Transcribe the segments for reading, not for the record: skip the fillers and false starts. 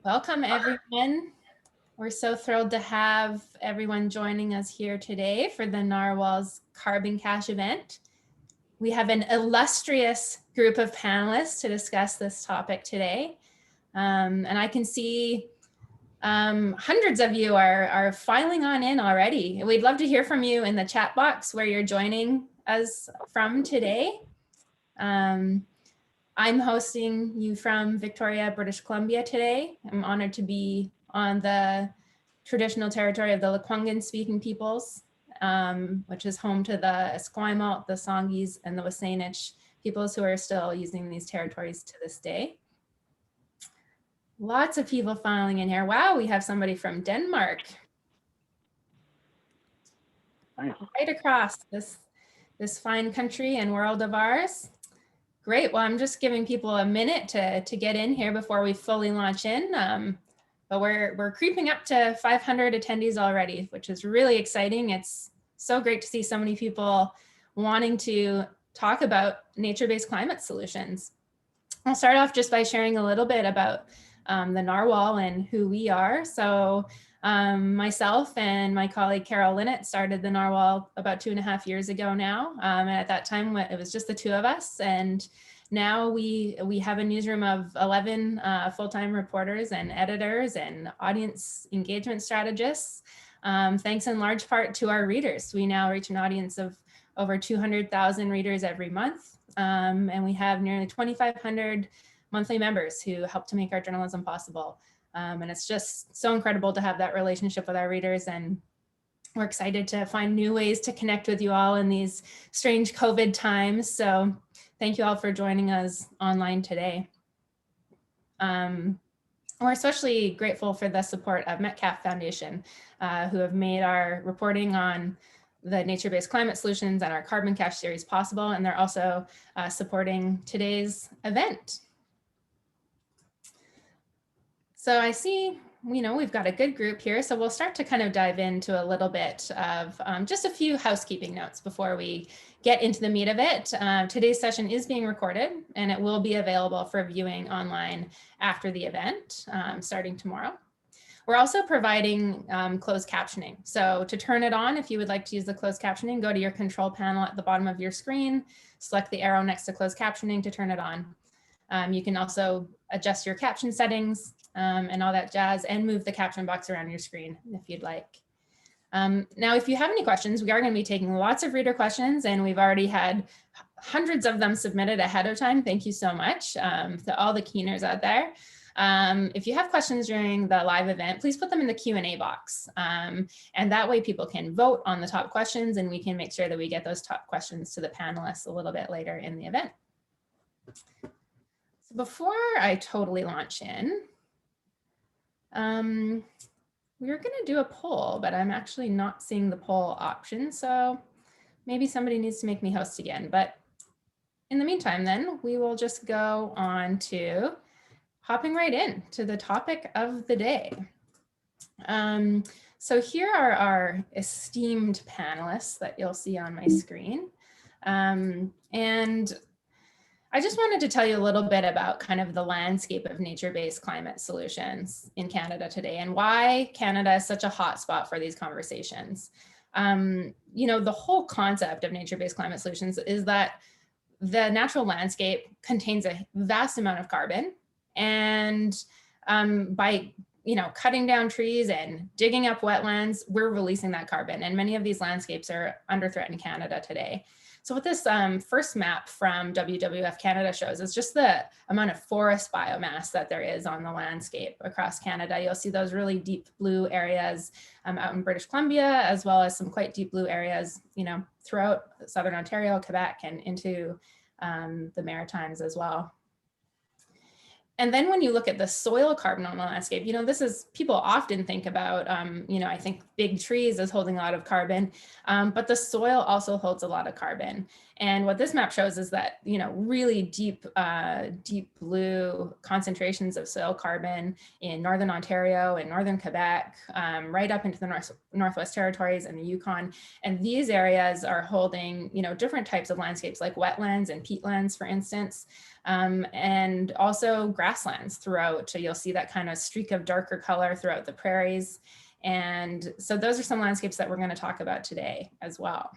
Welcome, everyone. We're so thrilled to have everyone joining us here today for the Narwhal's Carbon Cash event. We have an illustrious group of panelists to discuss this topic today. And I can see hundreds of you are filing on in already. We'd love to hear from you in the chat box where you're joining us from today. I'm hosting you from Victoria, British Columbia today. I'm honored to be on the traditional territory of the Lekwungen speaking peoples, which is home to the Esquimalt, the Songhees, and the Wasanich peoples who are still using these territories to this day. Lots of people filing in here. Wow, we have somebody from Denmark. Nice. Right across this fine country and world of ours. Great. Well, I'm just giving people a minute to get in here before we fully launch in. But we're creeping up to 500 attendees already, which is really exciting. It's so great to see so many people wanting to talk about nature-based climate solutions. I'll start off just by sharing a little bit about the Narwhal and who we are. So myself and my colleague Carol Linnett started the Narwhal about 2.5 years ago now. And at that time, it was just the two of us. And now we have a newsroom of 11 full-time reporters and editors and audience engagement strategists. Thanks in large part to our readers. We now reach an audience of over 200,000 readers every month. And we have nearly 2,500 monthly members who help to make our journalism possible. And it's just so incredible to have that relationship with our readers, and we're excited to find new ways to connect with you all in these strange COVID times. So thank you all for joining us online today. We're especially grateful for the support of Metcalf Foundation, who have made our reporting on the nature-based climate solutions and our Carbon Cash series possible, and they're also supporting today's event. So I see, we've got a good group here. So we'll start to kind of dive into a little bit of just a few housekeeping notes before we get into the meat of it. Today's session is being recorded and it will be available for viewing online after the event, starting tomorrow. We're also providing closed captioning. So to turn it on, if you would like to use the closed captioning, go to your control panel at the bottom of your screen, select the arrow next to closed captioning to turn it on. You can also adjust your caption settings and all that jazz, and move the caption box around your screen if you'd like. Now, if you have any questions, we are going to be taking lots of reader questions, and we've already had hundreds of them submitted ahead of time. Thank you so much to all the keeners out there. If you have questions during the live event, please put them in the Q&A box. And that way people can vote on the top questions, and we can make sure that we get those top questions to the panelists a little bit later in the event. So before I totally launch in, we were going to do a poll, but I'm actually not seeing the poll option. So maybe somebody needs to make me host again. But in the meantime, then we will just go on to hopping right in to the topic of the day. So here are our esteemed panelists that you'll see on my screen. And I just wanted to tell you a little bit about kind of the landscape of nature-based climate solutions in Canada today and why Canada is such a hot spot for these conversations. The whole concept of nature-based climate solutions is that the natural landscape contains a vast amount of carbon, and by cutting down trees and digging up wetlands, we're releasing that carbon, and many of these landscapes are under threat in Canada today. So what this first map from WWF Canada shows is just the amount of forest biomass that there is on the landscape across Canada. You'll see those really deep blue areas out in British Columbia, as well as some quite deep blue areas, throughout Southern Ontario, Quebec, and into the Maritimes as well. And then when you look at the soil carbon on the landscape, people often think about, I think big trees as holding a lot of carbon, but the soil also holds a lot of carbon. And what this map shows is that, really deep, deep blue concentrations of soil carbon in Northern Ontario and Northern Quebec, right up into the Northwest Territories and the Yukon. And these areas are holding, different types of landscapes like wetlands and peatlands, for instance, and also grasslands throughout. So you'll see that kind of streak of darker color throughout the prairies. And so those are some landscapes that we're going to talk about today as well.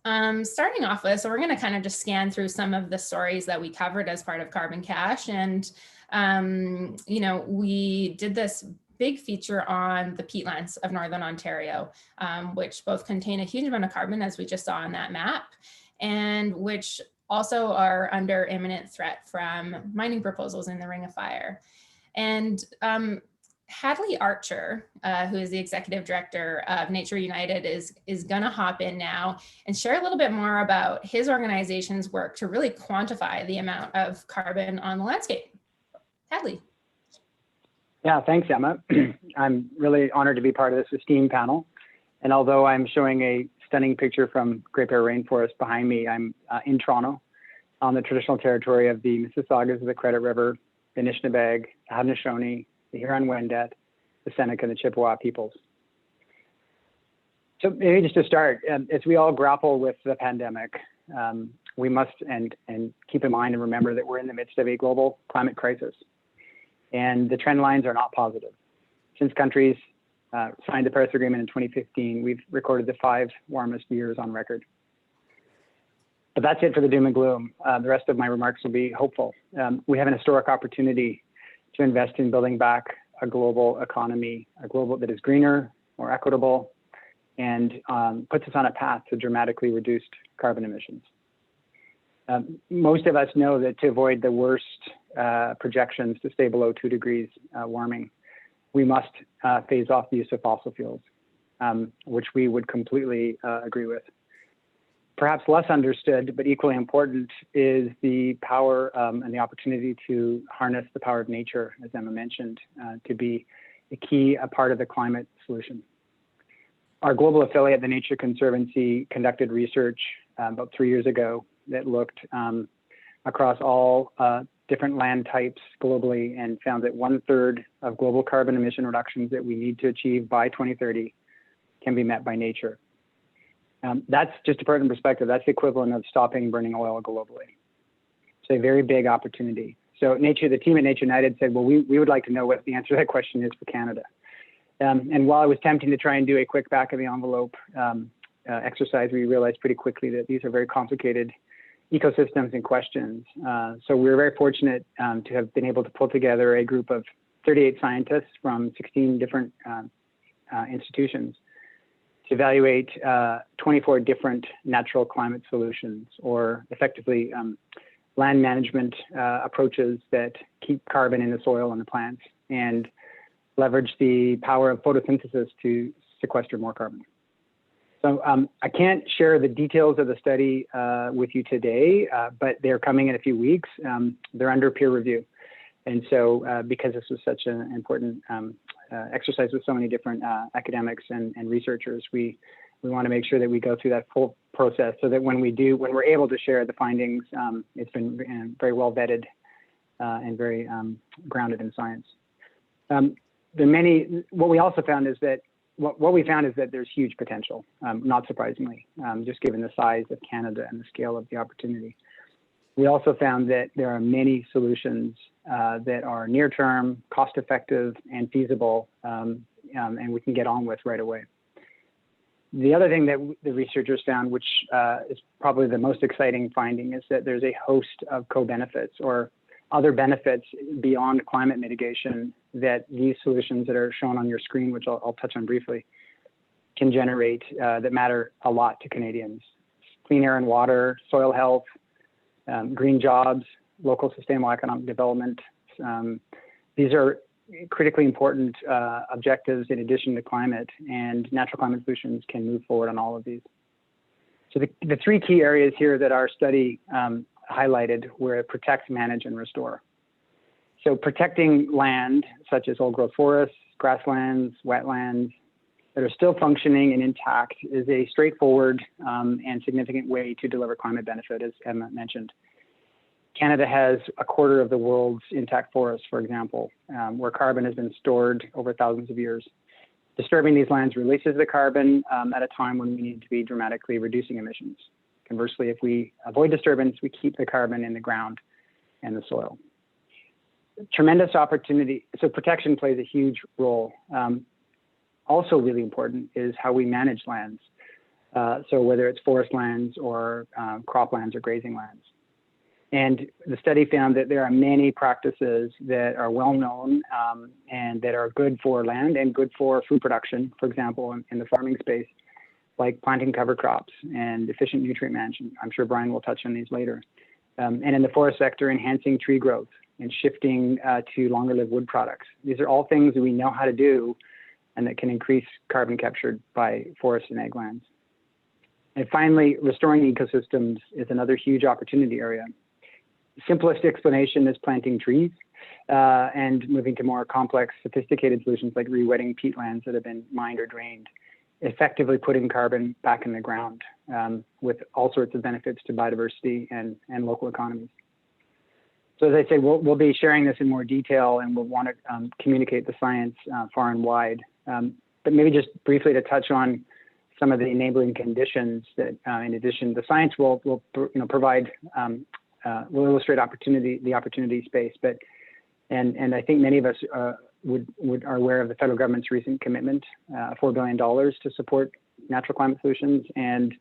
Starting off with, so we're going to kind of just scan through some of the stories that we covered as part of Carbon Cache. And, we did this big feature on the peatlands of Northern Ontario, which both contain a huge amount of carbon, as we just saw on that map, and which also are under imminent threat from mining proposals in the Ring of Fire. And Hadley Archer, who is the executive director of Nature United, is going to hop in now and share a little bit more about his organization's work to really quantify the amount of carbon on the landscape. Hadley. Yeah, thanks, Emma. I'm really honored to be part of this esteemed panel. And although I'm showing a stunning picture from Great Bear Rainforest behind me, I'm in Toronto on the traditional territory of the Mississaugas of the Credit River, the Anishinaabeg, the Haudenosaunee, the Huron-Wendat, the Seneca, and the Chippewa peoples. So maybe just to start, as we all grapple with the pandemic, we must and keep in mind and remember that we're in the midst of a global climate crisis. And the trend lines are not positive. Since countries signed the Paris Agreement in 2015, we've recorded the 5 warmest years on record. But that's it for the doom and gloom. The rest of my remarks will be hopeful. We have an historic opportunity to invest in building back a global economy, a global that is greener, more equitable, and puts us on a path to dramatically reduced carbon emissions. Most of us know that to avoid the worst projections to stay below 2 degrees warming, we must phase off the use of fossil fuels, which we would completely agree with. Perhaps less understood, but equally important, is the power and the opportunity to harness the power of nature, as Emma mentioned, to be a part of the climate solution. Our global affiliate, the Nature Conservancy, conducted research about 3 years ago that looked across all different land types globally and found that 1/3 of global carbon emission reductions that we need to achieve by 2030 can be met by nature. That's just to put it in perspective, that's the equivalent of stopping burning oil globally. It's a very big opportunity. So the team at Nature United said, well, we would like to know what the answer to that question is for Canada. And while I was tempting to try and do a quick back of the envelope exercise, we realized pretty quickly that these are very complicated ecosystems and questions. So we were very fortunate to have been able to pull together a group of 38 scientists from 16 different institutions to evaluate 24 different natural climate solutions, or effectively land management approaches that keep carbon in the soil and the plants and leverage the power of photosynthesis to sequester more carbon. So I can't share the details of the study with you today, but they're coming in a few weeks. They're under peer review. And so because this was such an important exercise with so many different academics and researchers, we want to make sure that we go through that full process so that when we're able to share the findings, it's been very well vetted and very grounded in science. What we also found is that what we found is that there's huge potential, not surprisingly, just given the size of Canada and the scale of the opportunity. We also found that there are many solutions that are near-term, cost-effective, and feasible, and we can get on with right away. The other thing that the researchers found, which is probably the most exciting finding, is that there's a host of co-benefits or other benefits beyond climate mitigation that these solutions that are shown on your screen, which I'll touch on briefly, can generate that matter a lot to Canadians. Clean air and water, soil health, green jobs, local sustainable economic development. These are critically important objectives in addition to climate, and natural climate solutions can move forward on all of these. So the 3 key areas here that our study highlighted were protect, manage, and restore. So protecting land, such as old growth forests, grasslands, wetlands, that are still functioning and intact is a straightforward and significant way to deliver climate benefit, as Emma mentioned. Canada has a quarter of the world's intact forests, for example, where carbon has been stored over thousands of years. Disturbing these lands releases the carbon at a time when we need to be dramatically reducing emissions. Conversely, if we avoid disturbance, we keep the carbon in the ground and the soil. Tremendous opportunity. So protection plays a huge role. Also really important is how we manage lands. So whether it's forest lands or croplands or grazing lands. And the study found that there are many practices that are well known and that are good for land and good for food production, for example, in the farming space, like planting cover crops and efficient nutrient management. I'm sure Brian will touch on these later. And in the forest sector, enhancing tree growth and shifting to longer lived wood products. These are all things that we know how to do and that can increase carbon captured by forests and ag lands. And finally, restoring ecosystems is another huge opportunity area. Simplest explanation is planting trees and moving to more complex, sophisticated solutions like re-wetting peatlands that have been mined or drained, effectively putting carbon back in the ground with all sorts of benefits to biodiversity and local economies. So as I said, we'll be sharing this in more detail and we'll want to communicate the science far and wide. But maybe just briefly to touch on some of the enabling conditions that, in addition, the science will provide. Will illustrate the opportunity space, but and I think many of us are aware of the federal government's recent commitment, $4 billion to support natural climate solutions and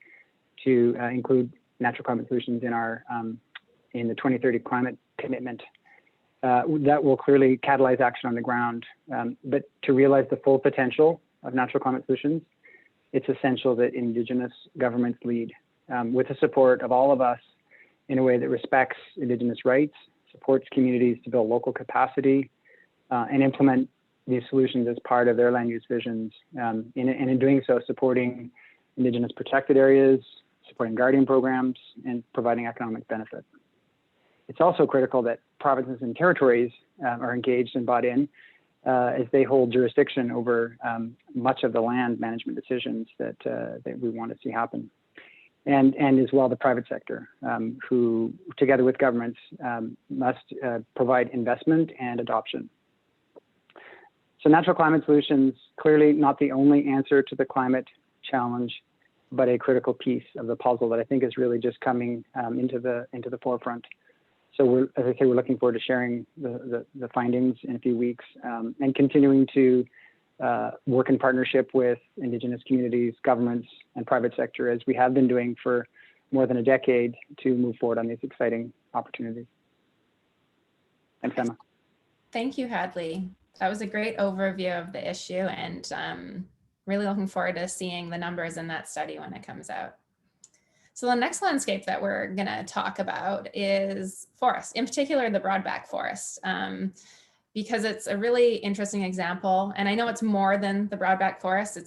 to include natural climate solutions in our in the 2030 climate commitment. That will clearly catalyze action on the ground, but to realize the full potential of natural climate solutions, it's essential that Indigenous governments lead with the support of all of us in a way that respects Indigenous rights, supports communities to build local capacity, and implement these solutions as part of their land use visions. And in doing so, supporting Indigenous protected areas, supporting guardian programs, and providing economic benefit. It's also critical that provinces and territories are engaged and bought in as they hold jurisdiction over much of the land management decisions that we want to see happen. And as well the private sector, who together with governments must provide investment and adoption. So natural climate solutions, clearly not the only answer to the climate challenge, but a critical piece of the puzzle that I think is really just coming into the forefront. So as I say, we're looking forward to sharing the findings in a few weeks and continuing to work in partnership with Indigenous communities, governments, and private sector, as we have been doing for more than a decade to move forward on these exciting opportunities. Thanks, Emma. Thank you, Hadley. That was a great overview of the issue, and really looking forward to seeing the numbers in that study when it comes out. So the next landscape that we're going to talk about is forest, in particular the broadback forest. Because it's a really interesting example. And I know it's more than the broadback forest.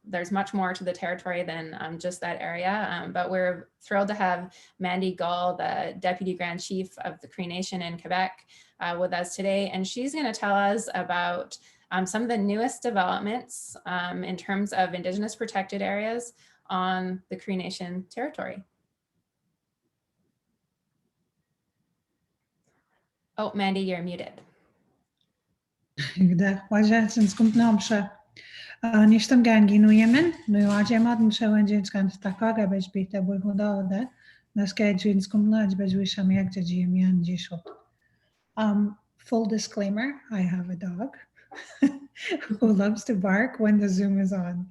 There's much more to the territory than just that area. But we're thrilled to have Mandy Gull, the Deputy Grand Chief of the Cree Nation in Quebec, with us today. And she's going to tell us about some of the newest developments in terms of Indigenous protected areas on the Cree Nation territory. Oh, Mandy, you're muted. Nishtam gangi no Yemen, no ajemad mshawanje skant takaga bej bita bulhuda da naske jins kumla bej wishamyak jimian jishot. Full disclaimer, I have a dog who loves to bark when the Zoom is on.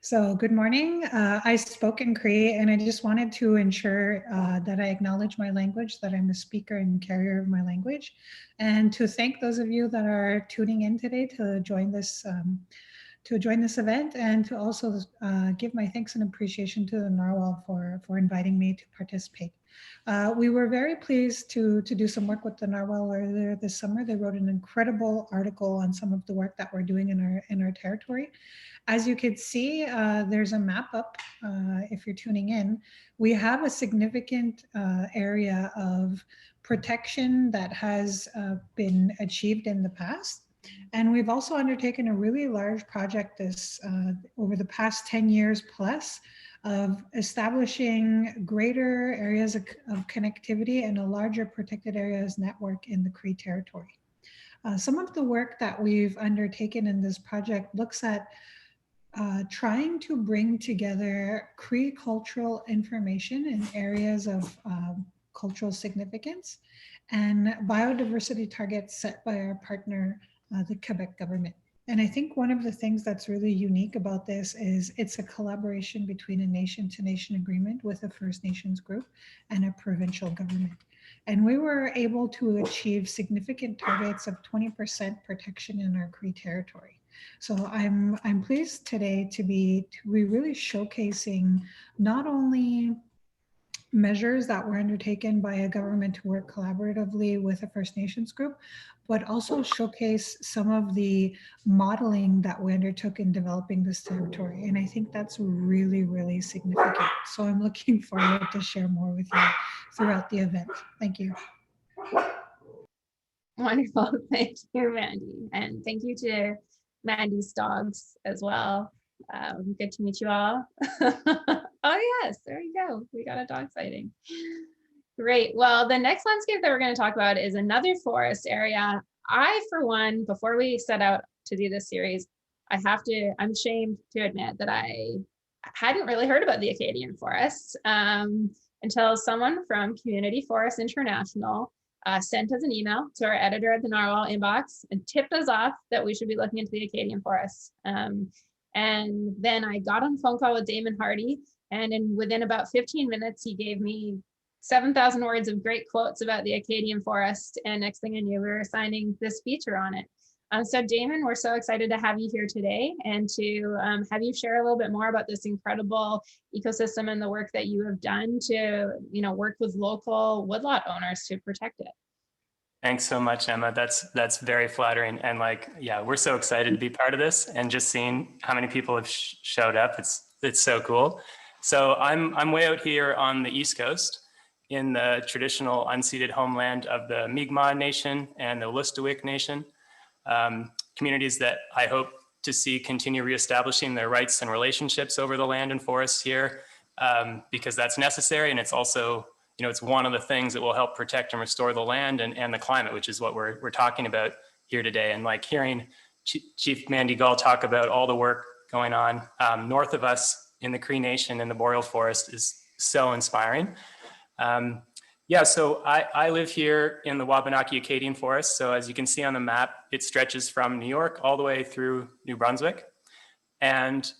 So good morning. I spoke in Cree and I just wanted to ensure that I acknowledge my language, that I'm a speaker and carrier of my language, and to thank those of you that are tuning in today to join this event, and to also give my thanks and appreciation to the Narwhal for inviting me to participate. We were very pleased to do some work with the Narwhal earlier this summer. They wrote an incredible article on some of the work that we're doing in our territory. As you can see, there's a map up if you're tuning in. We have a significant area of protection that has been achieved in the past. And we've also undertaken a really large project over the past 10 years plus of establishing greater areas of connectivity and a larger protected areas network in the Cree territory. Some of the work that we've undertaken in this project looks at trying to bring together Cree cultural information in areas of cultural significance and biodiversity targets set by our partner, the Quebec government. And I think one of the things that's really unique about this is it's a collaboration between a nation-to-nation agreement with a First Nations group and a provincial government. And we were able to achieve significant targets of 20% protection in our Cree territory. So I'm pleased today to be really showcasing not only measures that were undertaken by a government to work collaboratively with a First Nations group, but also showcase some of the modeling that we undertook in developing this territory. And I think that's really, really significant. So I'm looking forward to share more with you throughout the event. Thank you. Wonderful. Thank you, Mandy. And thank you to Mandy's dogs as well. Good to meet you all. Oh yes, there you go. We got a dog sighting. Great. Well, the next landscape that we're going to talk about is another forest area. I, for one, before we set out to do this series, I'm ashamed to admit that I hadn't really heard about the Acadian forests until someone from Community Forests International sent us an email to our editor at the Narwhal inbox and tipped us off that we should be looking into the Acadian forests. And then I got on a phone call with Daimen Hardie, and within about 15 minutes, he gave me 7,000 words of great quotes about the Acadian forest. And next thing I knew, we were assigning this feature on it. So Daimen, we're so excited to have you here today and to have you share a little bit more about this incredible ecosystem and the work that you have done to, work with local woodlot owners to protect it. Thanks so much, Emma. That's very flattering. And we're so excited to be part of this, and just seeing how many people have showed up. It's so cool. So I'm way out here on the East Coast in the traditional unceded homeland of the Mi'kmaq Nation and the Wolastoqiyik Nation, communities that I hope to see continue reestablishing their rights and relationships over the land and forests here, because that's necessary. And it's also, it's one of the things that will help protect and restore the land and the climate, which is what we're talking about here today. And hearing Chief Mandy Gull talk about all the work going on north of us in the Cree Nation and the Boreal Forest is so inspiring. So I live here in the Wabanaki Acadian Forest. So as you can see on the map, it stretches from New York all the way through New Brunswick. And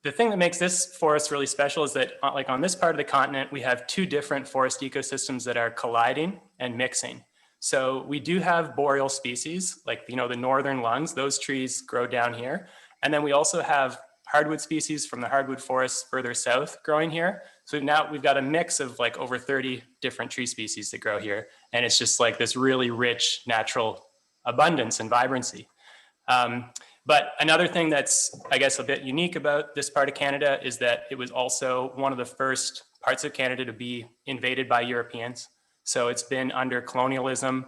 the thing that makes this forest really special is that on this part of the continent, we have two different forest ecosystems that are colliding and mixing. So we do have boreal species, the northern lungs, those trees grow down here. And then we also have hardwood species from the hardwood forests further south growing here. So now we've got a mix of over 30 different tree species that grow here. And it's just this really rich natural abundance and vibrancy. But another thing that's, I guess, a bit unique about this part of Canada is that it was also one of the first parts of Canada to be invaded by Europeans. So it's been under colonialism,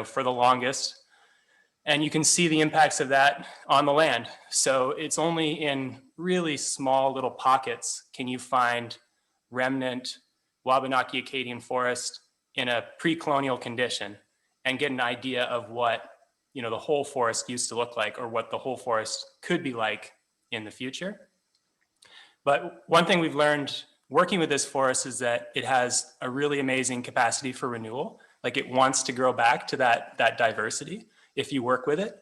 for the longest. And you can see the impacts of that on the land. So it's only in really small little pockets can you find remnant Wabanaki Acadian forest in a pre-colonial condition and get an idea of what the whole forest used to look like, or what the whole forest could be like in the future. But one thing we've learned working with this forest is that it has a really amazing capacity for renewal. It wants to grow back to that diversity if you work with it.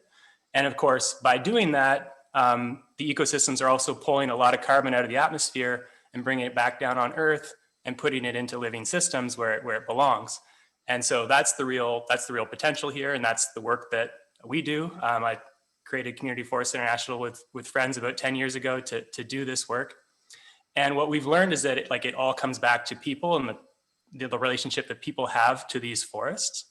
And of course, by doing that, the ecosystems are also pulling a lot of carbon out of the atmosphere and bringing it back down on Earth and putting it into living systems where it belongs. And so that's the real potential here, and that's the work that we do. I created Community Forests International with friends about 10 years ago to do this work. And what we've learned is that it all comes back to people and the relationship that people have to these forests.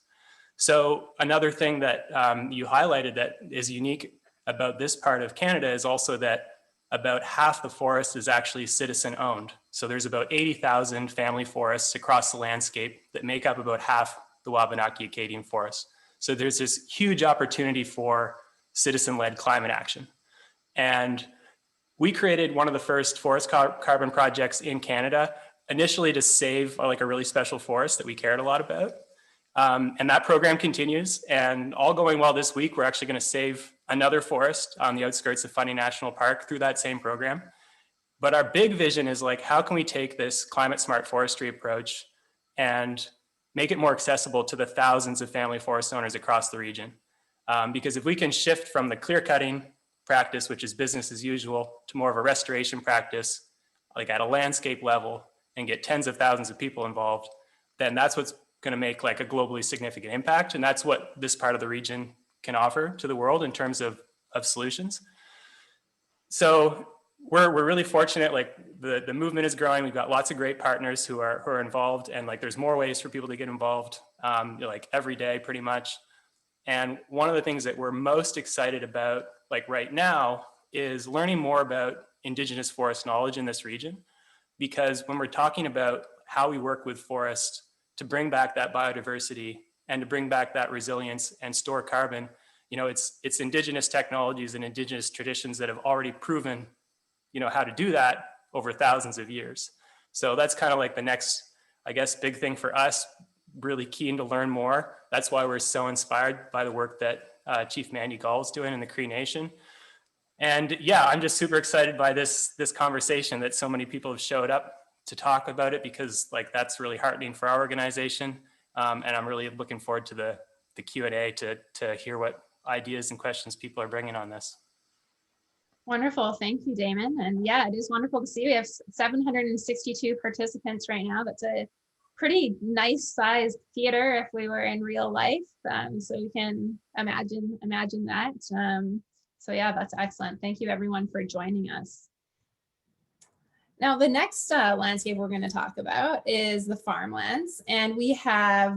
So another thing that you highlighted that is unique about this part of Canada is also that about half the forest is actually citizen owned. So there's about 80,000 family forests across the landscape that make up about half the Wabanaki Acadian forest. So there's this huge opportunity for citizen-led climate action. And we created one of the first forest carbon projects in Canada, initially to save like a really special forest that we cared a lot about. And that program continues, and all going well this week, we're actually going to save another forest on the outskirts of Fundy National Park through that same program. But our big vision is like, how can we take this climate smart forestry approach and make it more accessible to the thousands of family forest owners across the region? Because if we can shift from the clear cutting practice, which is business as usual, to more of a restoration practice, like at a landscape level, and get tens of thousands of people involved, then that's what's going to make like a globally significant impact. And that's what this part of the region can offer to the world in terms of solutions. So we're really fortunate, like the movement is growing. We've got lots of great partners who are involved, and like there's more ways for people to get involved, like every day pretty much. And one of the things that we're most excited about like right now is learning more about Indigenous forest knowledge in this region. Because when we're talking about how we work with forests to bring back that biodiversity and to bring back that resilience and store carbon, you know, it's Indigenous technologies and Indigenous traditions that have already proven, you know, how to do that over thousands of years. So that's kind of like the next, I guess, big thing for us, really keen to learn more. That's why we're so inspired by the work that Chief Mandy Gull is doing in the Cree Nation. And yeah, I'm just super excited by this conversation that so many people have showed up to talk about it, because like that's really heartening for our organization. And I'm really looking forward to the Q&A to hear what ideas and questions people are bringing on this. Wonderful. Thank you, Daimen. And yeah, it is wonderful to see. We have 762 participants right now. That's a pretty nice sized theater if we were in real life. So you can imagine that. So yeah, that's excellent. Thank you everyone for joining us. Now, the next landscape we're going to talk about is the farmlands. And we have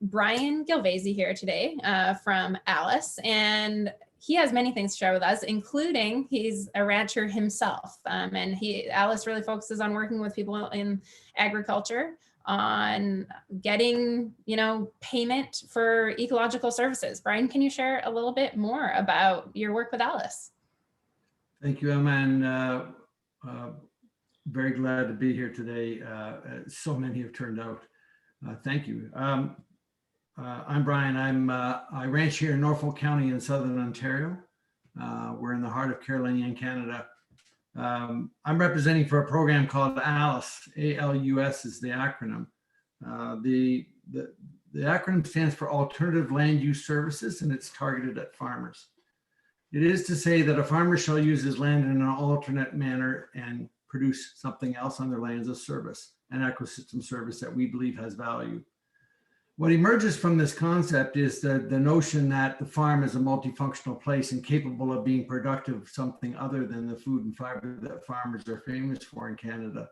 Brian Gilvesy here today from ALUS. And he has many things to share with us, including he's a rancher himself. And ALUS really focuses on working with people in agriculture on getting, you know, payment for ecological services. Brian, can you share a little bit more about your work with ALUS? Thank you, Emma, and very glad to be here today. So many have turned out. Thank you. I'm Brian. I ranch here in Norfolk County in Southern Ontario. We're in the heart of Carolina, Canada. I'm representing for a program called ALUS. ALUS is the acronym. The acronym stands for Alternative Land Use Services, and it's targeted at farmers. It is to say that a farmer shall use his land in an alternate manner and produce something else on their land as a service, an ecosystem service that we believe has value. What emerges from this concept is the notion that the farm is a multifunctional place and capable of being productive of something other than the food and fiber that farmers are famous for in Canada.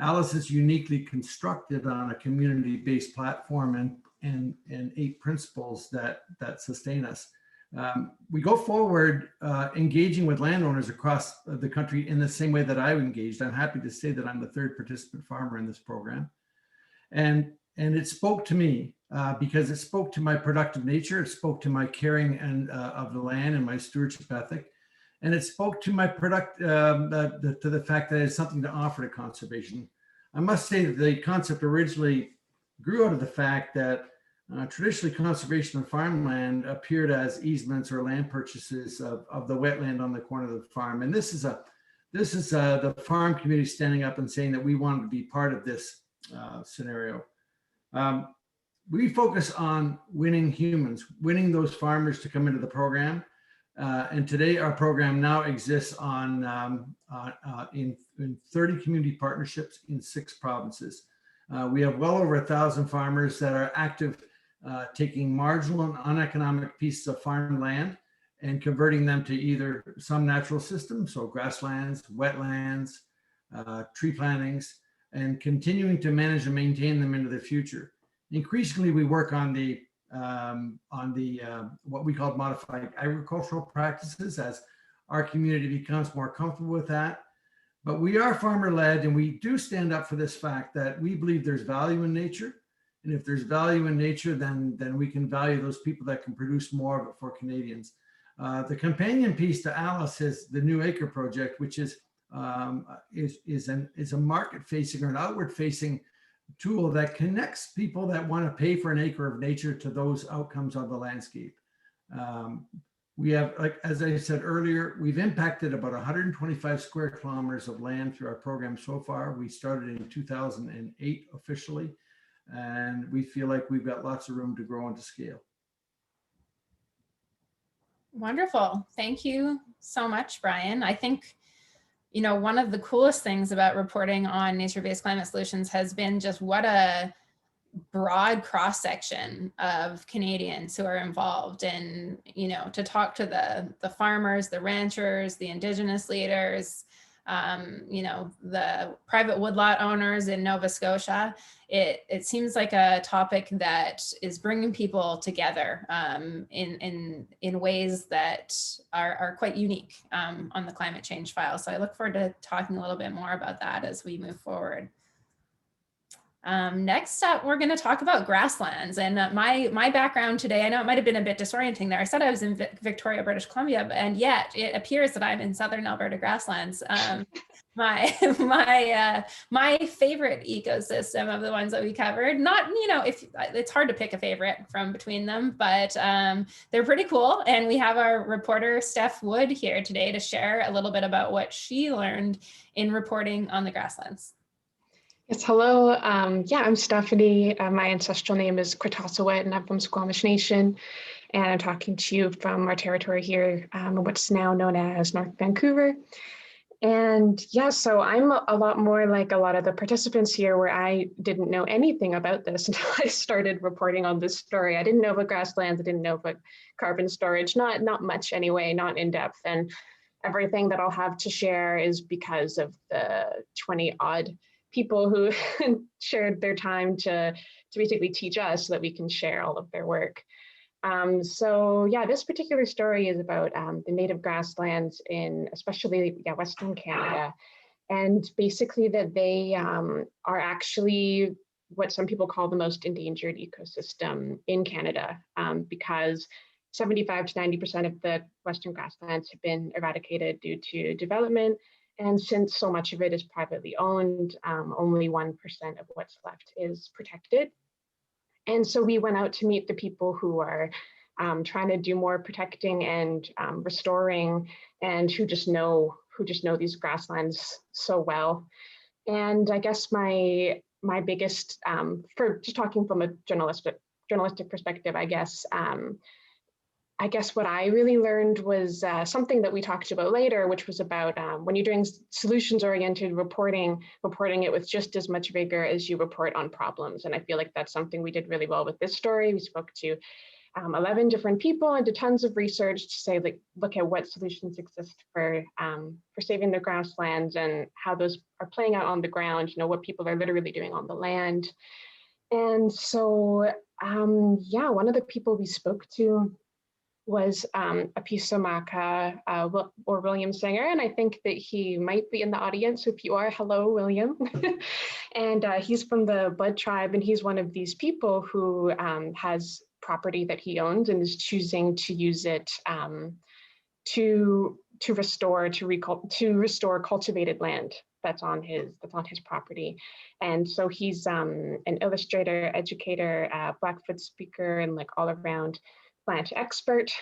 ALUS is uniquely constructed on a community-based platform and 8 principles that sustain us. We go forward engaging with landowners across the country in the same way that I've engaged. I'm happy to say that I'm the 3rd participant farmer in this program. And it spoke to me because it spoke to my productive nature. It spoke to my caring and of the land and my stewardship ethic. And it spoke to my to the fact that it has something to offer to conservation. I must say that the concept originally grew out of the fact that traditionally conservation of farmland appeared as easements or land purchases of the wetland on the corner of the farm. And this is the farm community standing up and saying that we wanted to be part of this scenario. We focus on winning humans, winning those farmers to come into the program. And today our program now exists in 30 community partnerships in 6 provinces. We have well over 1,000 farmers that are active, taking marginal and uneconomic pieces of farmland and converting them to either some natural systems, so grasslands, wetlands, tree plantings, and continuing to manage and maintain them into the future. Increasingly, we work on the what we call modified agricultural practices as our community becomes more comfortable with that. But we are farmer-led, and we do stand up for this fact that we believe there's value in nature. And if there's value in nature, then we can value those people that can produce more of it for Canadians. The companion piece to ALUS is the new Acre Project, which is a market-facing or an outward-facing tool that connects people that want to pay for an acre of nature to those outcomes on the landscape. We have, like, as I said earlier, we've impacted about 125 square kilometers of land through our program so far. We started in 2008 officially, and we feel like we've got lots of room to grow and to scale. Wonderful. Thank you so much, Brian. I think, you know, one of the coolest things about reporting on nature-based climate solutions has been just what a broad cross-section of Canadians who are involved, and, you know, to talk to the farmers, the ranchers, the Indigenous leaders, you know, the private woodlot owners in Nova Scotia. It seems like a topic that is bringing people together in ways that are quite unique on the climate change file. So I look forward to talking a little bit more about that as we move forward. Next up, we're going to talk about grasslands, and my background today, I know it might have been a bit disorienting there. I said I was in Victoria, British Columbia, and yet it appears that I'm in Southern Alberta grasslands. My favorite ecosystem of the ones that we covered, not, you know, if it's hard to pick a favorite from between them, but they're pretty cool. And we have our reporter, Steph Wood, here today to share a little bit about what she learned in reporting on the grasslands. Yes, hello. Yeah, I'm Stephanie. My ancestral name is Kwetasawet, and I'm from Squamish Nation. And I'm talking to you from our territory here, what's now known as North Vancouver. And yeah, so I'm a lot more like a lot of the participants here, where I didn't know anything about this until I started reporting on this story. I didn't know about grasslands. I didn't know about carbon storage, not much anyway, not in depth. And everything that I'll have to share is because of the 20 odd people who shared their time to basically teach us so that we can share all of their work. So yeah, this particular story is about the native grasslands in especially Western Canada. And basically that they are actually what some people call the most endangered ecosystem in Canada, because 75 to 90% of the Western grasslands have been eradicated due to development. And since so much of it is privately owned, only 1% of what's left is protected. And so we went out to meet the people who are trying to do more protecting and restoring, and who just know these grasslands so well. And I guess my biggest, for just talking from a journalistic perspective, I guess what I really learned was something that we talked about later, which was about when you're doing solutions-oriented reporting it with just as much vigor as you report on problems. And I feel like that's something we did really well with this story. We spoke to 11 different people and did tons of research to say, like, look at what solutions exist for saving the grasslands and how those are playing out on the ground, you know, what people are literally doing on the land. And so, yeah, one of the people we spoke to was Apisamaka or William Singer, and I think that he might be in the audience. So if you are, hello, William. And he's from the Blood Tribe, and he's one of these people who has property that he owns and is choosing to use it to restore cultivated land that's on his property. And so he's an illustrator, educator, Blackfoot speaker, and like all around plant expert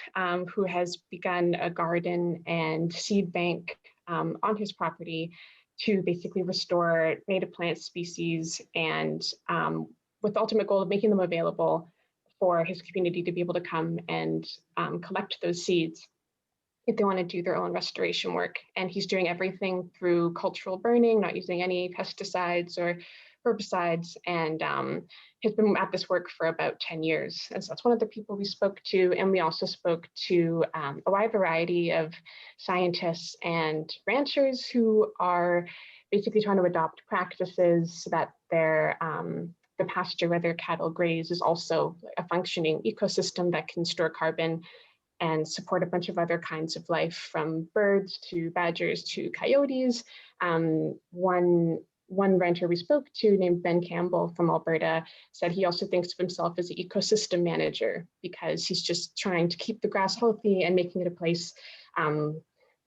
who has begun a garden and seed bank on his property to basically restore native plant species, and with the ultimate goal of making them available for his community to be able to come and collect those seeds if they want to do their own restoration work. And he's doing everything through cultural burning, not using any pesticides or herbicides, and has been at this work for about 10 years. And so that's one of the people we spoke to. And we also spoke to a wide variety of scientists and ranchers who are basically trying to adopt practices so that their the pasture where their cattle graze is also a functioning ecosystem that can store carbon and support a bunch of other kinds of life, from birds to badgers to coyotes. One one rancher we spoke to named Ben Campbell from Alberta said he also thinks of himself as an ecosystem manager because he's just trying to keep the grass healthy and making it a place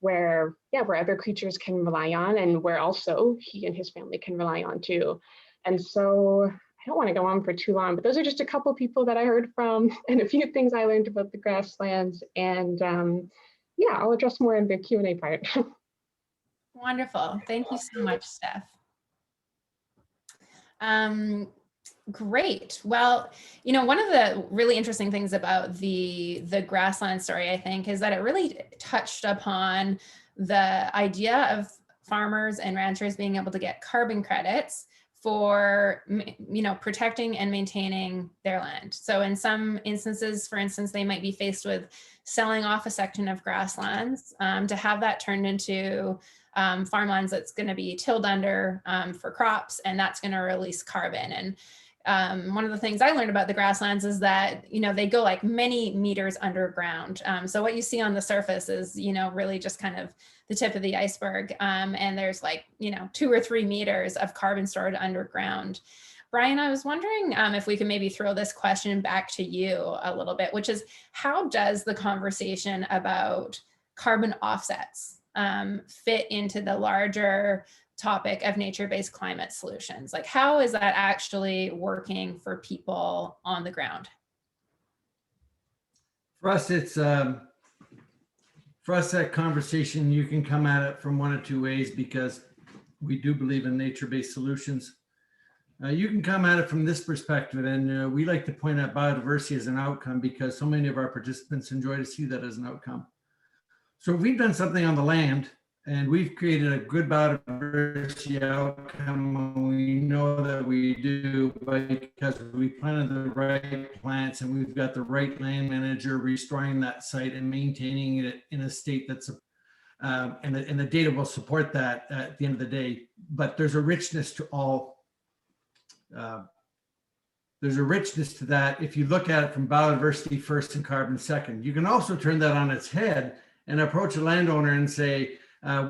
where other creatures can rely on, and where also he and his family can rely on too. And so I don't want to go on for too long, but those are just a couple people that I heard from and a few things I learned about the grasslands. And yeah, I'll address more in the Q&A part. Wonderful. Thank you so much, Steph. Great. Well, you know, one of the really interesting things about the grassland story, I think, is that it really touched upon the idea of farmers and ranchers being able to get carbon credits for, you know, protecting and maintaining their land. So in some instances, for instance, they might be faced with selling off a section of grasslands to have that turned into farmlands that's going to be tilled under for crops, and that's going to release carbon. And one of the things I learned about the grasslands is that, you know, they go like many meters underground. So what you see on the surface is, you know, really just kind of the tip of the iceberg. And there's like, you know, 2 or 3 meters of carbon stored underground. Brian, I was wondering if we could maybe throw this question back to you a little bit, which is, how does the conversation about carbon offsets fit into the larger topic of nature-based climate solutions? Like, how is that actually working for people on the ground? For us, it's for us, that conversation, you can come at it from one of 2 ways, because we do believe in nature-based solutions. You can come at it from this perspective, and we like to point at biodiversity as an outcome because so many of our participants enjoy to see that as an outcome. So if we've done something on the land and we've created a good biodiversity outcome, and we know that we do because we planted the right plants and we've got the right land manager restoring that site and maintaining it in a state that's and the data will support that at the end of the day. But there's a richness to all. There's a richness to that if you look at it from biodiversity first and carbon second. You can also turn that on its head and approach a landowner and say,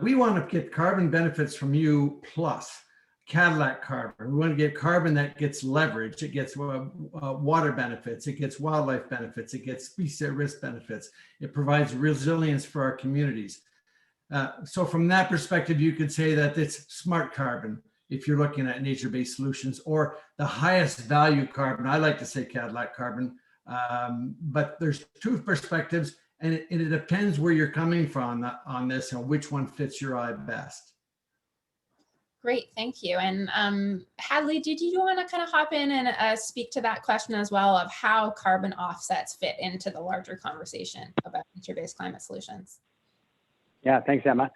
we want to get carbon benefits from you plus Cadillac carbon. We want to get carbon that gets leverage. It gets water benefits. It gets wildlife benefits. It gets species at risk benefits. It provides resilience for our communities. So from that perspective, you could say that it's smart carbon if you're looking at nature-based solutions, or the highest value carbon. I like to say Cadillac carbon, but there's 2 perspectives. And it depends where you're coming from on this and which one fits your eye best. Great, thank you. And Hadley, did you want to kind of hop in and speak to that question as well of how carbon offsets fit into the larger conversation about nature-based climate solutions? Yeah, thanks, Emma.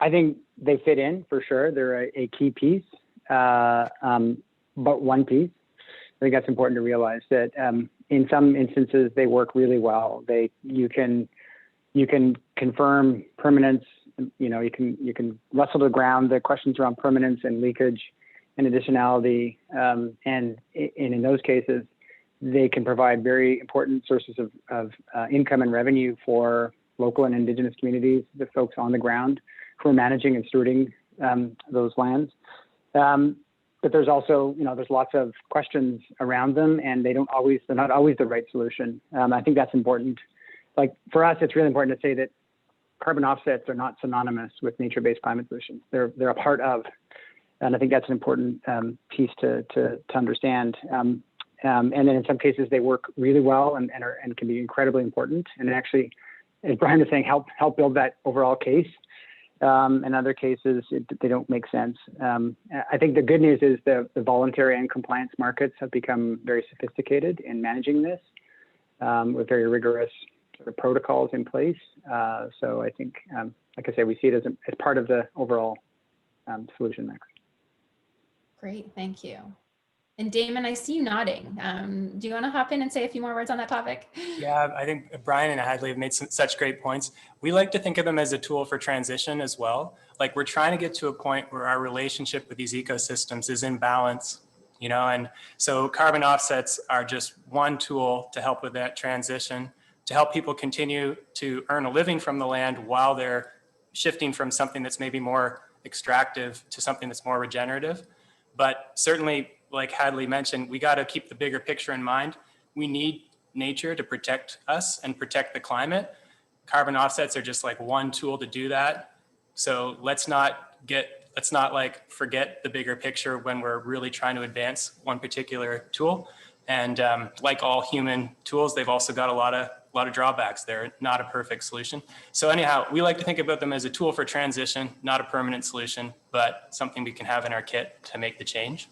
I think they fit in for sure. They're a key piece, but one piece. I think that's important to realize that in some instances they work really well. You can confirm permanence. You know, you can wrestle to the ground the questions around permanence and leakage and additionality, and in those cases, they can provide very important sources of income and revenue for local and Indigenous communities, the folks on the ground who are managing and stewarding those lands. But there's also, you know, there's lots of questions around them, and they're not always the right solution. I think that's important. Like for us, it's really important to say that carbon offsets are not synonymous with nature-based climate solutions. They're a part of, and I think that's an important piece to understand. And then in some cases they work really well and can be incredibly important. And actually, as Brian was saying, help build that overall case. In other cases, they don't make sense. I think the good news is the voluntary and compliance markets have become very sophisticated in managing this with very rigorous sort of protocols in place. So I think, like I say, we see it as part of the overall solution mix. Great, thank you. And Daimen, I see you nodding. Do you want to hop in and say a few more words on that topic? Yeah, I think Brian and Hadley have made such great points. We like to think of them as a tool for transition as well. Like we're trying to get to a point where our relationship with these ecosystems is in balance, you know, and so carbon offsets are just one tool to help with that transition, to help people continue to earn a living from the land while they're shifting from something that's maybe more extractive to something that's more regenerative. But certainly, like Hadley mentioned, we got to keep the bigger picture in mind. We need nature to protect us and protect the climate. Carbon offsets are just like one tool to do that. So let's not like forget the bigger picture when we're really trying to advance one particular tool. And like all human tools, they've also got a lot of drawbacks. They're not a perfect solution. So anyhow, we like to think about them as a tool for transition, not a permanent solution, but something we can have in our kit to make the change.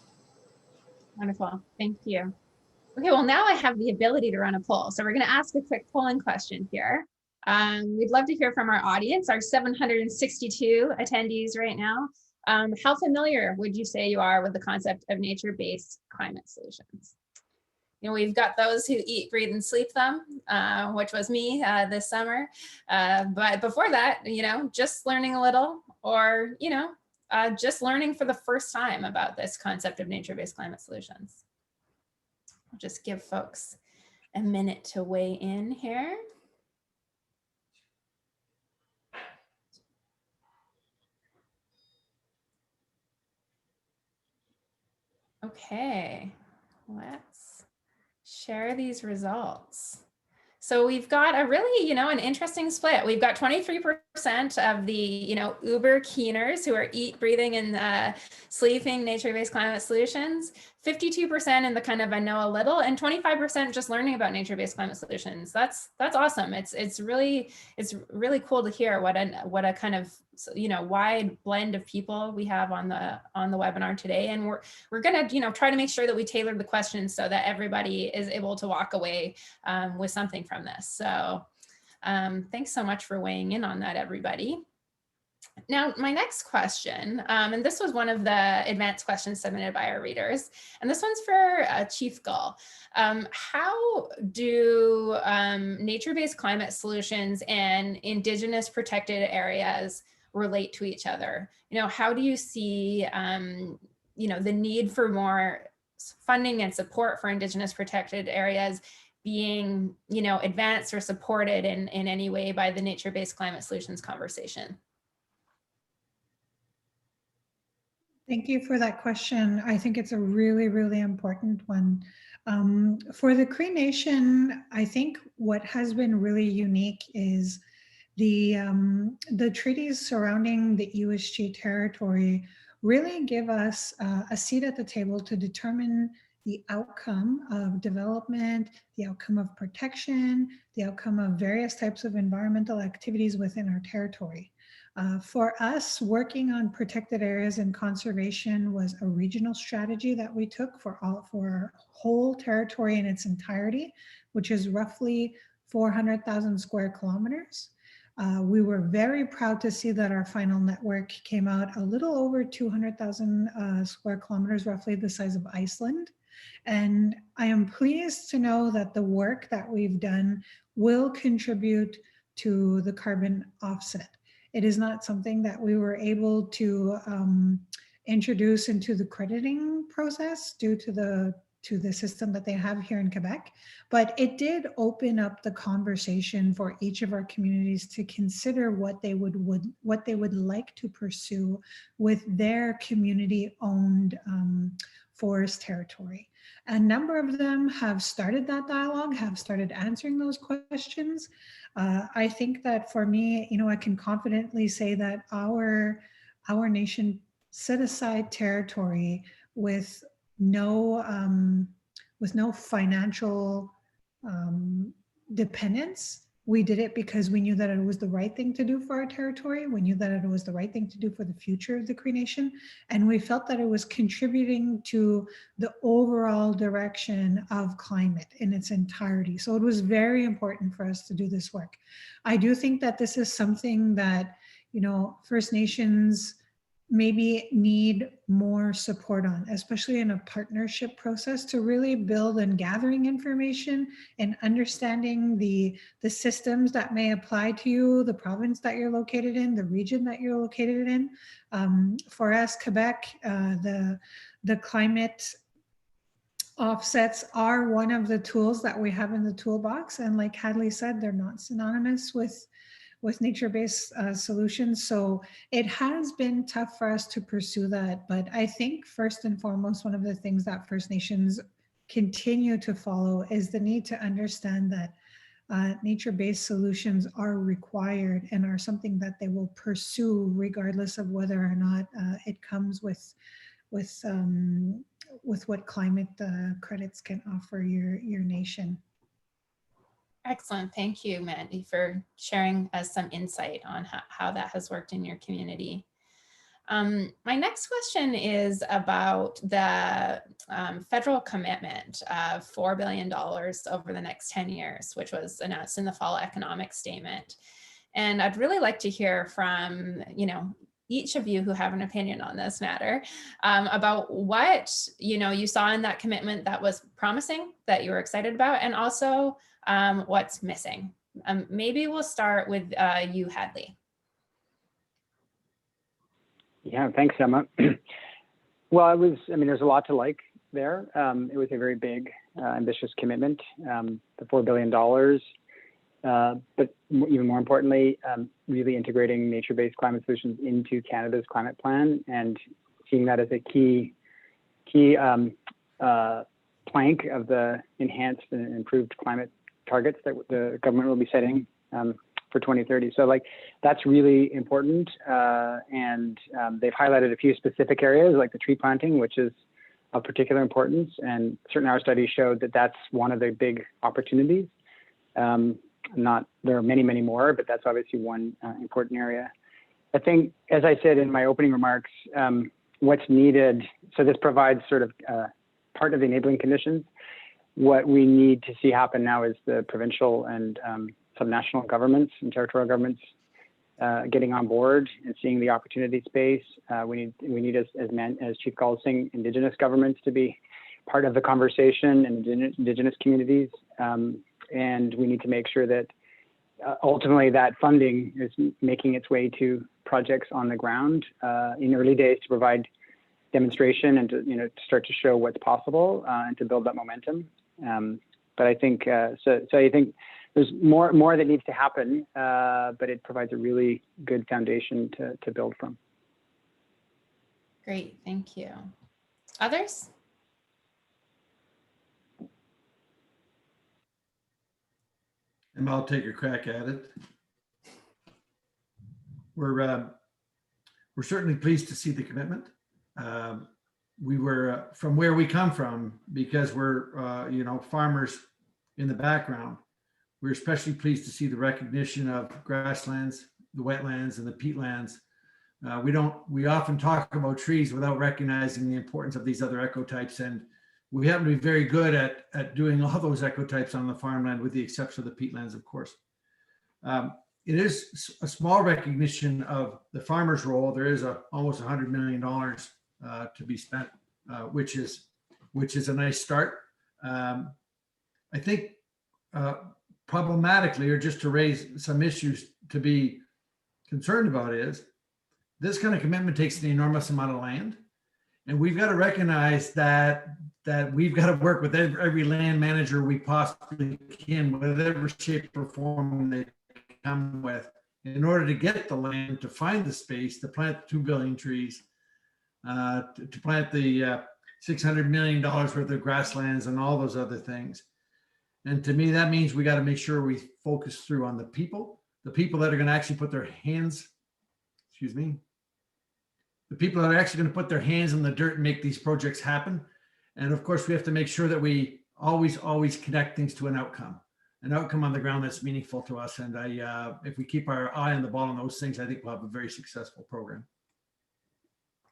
Wonderful, thank you. Okay, well now I have the ability to run a poll. So we're gonna ask a quick polling question here. We'd love to hear from our audience, our 762 attendees right now. How familiar would you say you are with the concept of nature-based climate solutions? You know, we've got those who eat, breathe, and sleep them, which was me this summer. But before that, you know, just learning a little, or, you know, just learning for the first time about this concept of nature-based climate solutions. I'll just give folks a minute to weigh in here. Okay, let's share these results. So we've got a really, you know, an interesting split. We've got 23% of the, you know, uber keeners who are eat, breathing, and sleeping nature-based climate solutions, 52% in the kind of I know a little, and 25% just learning about nature-based climate solutions. That's awesome. It's really cool to hear what a kind of, you know, wide blend of people we have on the webinar today. And we're gonna, you know, try to make sure that we tailor the questions so that everybody is able to walk away with something from this. So thanks so much for weighing in on that, everybody. Now, my next question, and this was one of the advanced questions submitted by our readers, and this one's for Chief Gull. How do nature-based climate solutions and Indigenous protected areas relate to each other? You know, how do you see, you know, the need for more funding and support for Indigenous protected areas being, you know, advanced or supported in any way by the nature-based climate solutions conversation? Thank you for that question. I think it's a really, really important one. For the Cree Nation, I think what has been really unique is the treaties surrounding the USG territory really give us a seat at the table to determine the outcome of development, the outcome of protection, the outcome of various types of environmental activities within our territory. For us, working on protected areas and conservation was a regional strategy that we took for our whole territory in its entirety, which is roughly 400,000 square kilometers. We were very proud to see that our final network came out a little over 200,000 square kilometers, roughly the size of Iceland. And I am pleased to know that the work that we've done will contribute to the carbon offset. It is not something that we were able to introduce into the crediting process due to the system that they have here in Quebec, but it did open up the conversation for each of our communities to consider what they would like to pursue with their community-owned forest territory. A number of them have started that dialogue, have started answering those questions. I think that for me, you know, I can confidently say that our nation set aside territory with no financial dependence. We did it because we knew that it was the right thing to do for our territory. We knew that it was the right thing to do for the future of the Cree Nation. And we felt that it was contributing to the overall direction of climate in its entirety. So it was very important for us to do this work. I do think that this is something that, you know, First Nations maybe need more support on, especially in a partnership process, to really build and gathering information and understanding the systems that may apply to you, the province that you're located in, the region that you're located in. For us, Quebec, the climate offsets are one of the tools that we have in the toolbox. And like Hadley said, they're not synonymous with nature-based solutions. So it has been tough for us to pursue that. But I think first and foremost, one of the things that First Nations continue to follow is the need to understand that nature-based solutions are required and are something that they will pursue regardless of whether or not it comes with what climate credits can offer your nation. Excellent. Thank you, Mandy, for sharing us some insight on how that has worked in your community. My next question is about the federal commitment of $4 billion over the next 10 years, which was announced in the fall economic statement. And I'd really like to hear from, each of you who have an opinion on this matter about what, you saw in that commitment that was promising, that you were excited about, and also what's missing. Maybe we'll start with you, Hadley. Yeah, thanks, Emma. Well, there's a lot to like there. It was a very big, ambitious commitment, the $4 billion, but even more importantly, really integrating nature-based climate solutions into Canada's climate plan and seeing that as a key plank of the enhanced and improved climate targets that the government will be setting for 2030. So that's really important. And they've highlighted a few specific areas like the tree planting, which is of particular importance. And certain our studies showed that that's one of the big opportunities. There are many, many more, but that's obviously one important area. I think, as I said in my opening remarks, what's needed, so this provides sort of part of the enabling conditions. What we need to see happen now is the provincial and subnational governments and territorial governments getting on board and seeing the opportunity space. We need as Chief Gull was saying, Indigenous governments to be part of the conversation and Indigenous communities. And we need to make sure that ultimately that funding is making its way to projects on the ground in early days to provide demonstration and to start to show what's possible and to build that momentum. But I think so I think there's more that needs to happen, but it provides a really good foundation to build from. Great, thank you. Others? And I'll take a crack at it. We're certainly pleased to see the commitment. We were from where we come from, because we're farmers in the background. We're especially pleased to see the recognition of grasslands, the wetlands, and the peatlands. We often talk about trees without recognizing the importance of these other ecotypes, and we happen to be very good at doing all those ecotypes on the farmland, with the exception of the peatlands, of course. It is a small recognition of the farmer's role. There is almost $100 million to be spent, which is a nice start. I think problematically, or just to raise some issues to be concerned about, is this kind of commitment takes an enormous amount of land, and we've got to recognize that we've got to work with every land manager we possibly can, whatever shape or form they come with, in order to get the land, to find the space, to plant 2 billion trees, to plant the $600 million worth of grasslands and all those other things. And to me, that means we got to make sure we focus through on the people that are going to actually put their hands, the people that are actually going to put their hands in the dirt and make these projects happen. And of course, we have to make sure that we always connect things to an outcome on the ground that's meaningful to us. And if we keep our eye on the ball on those things, I think we'll have a very successful program.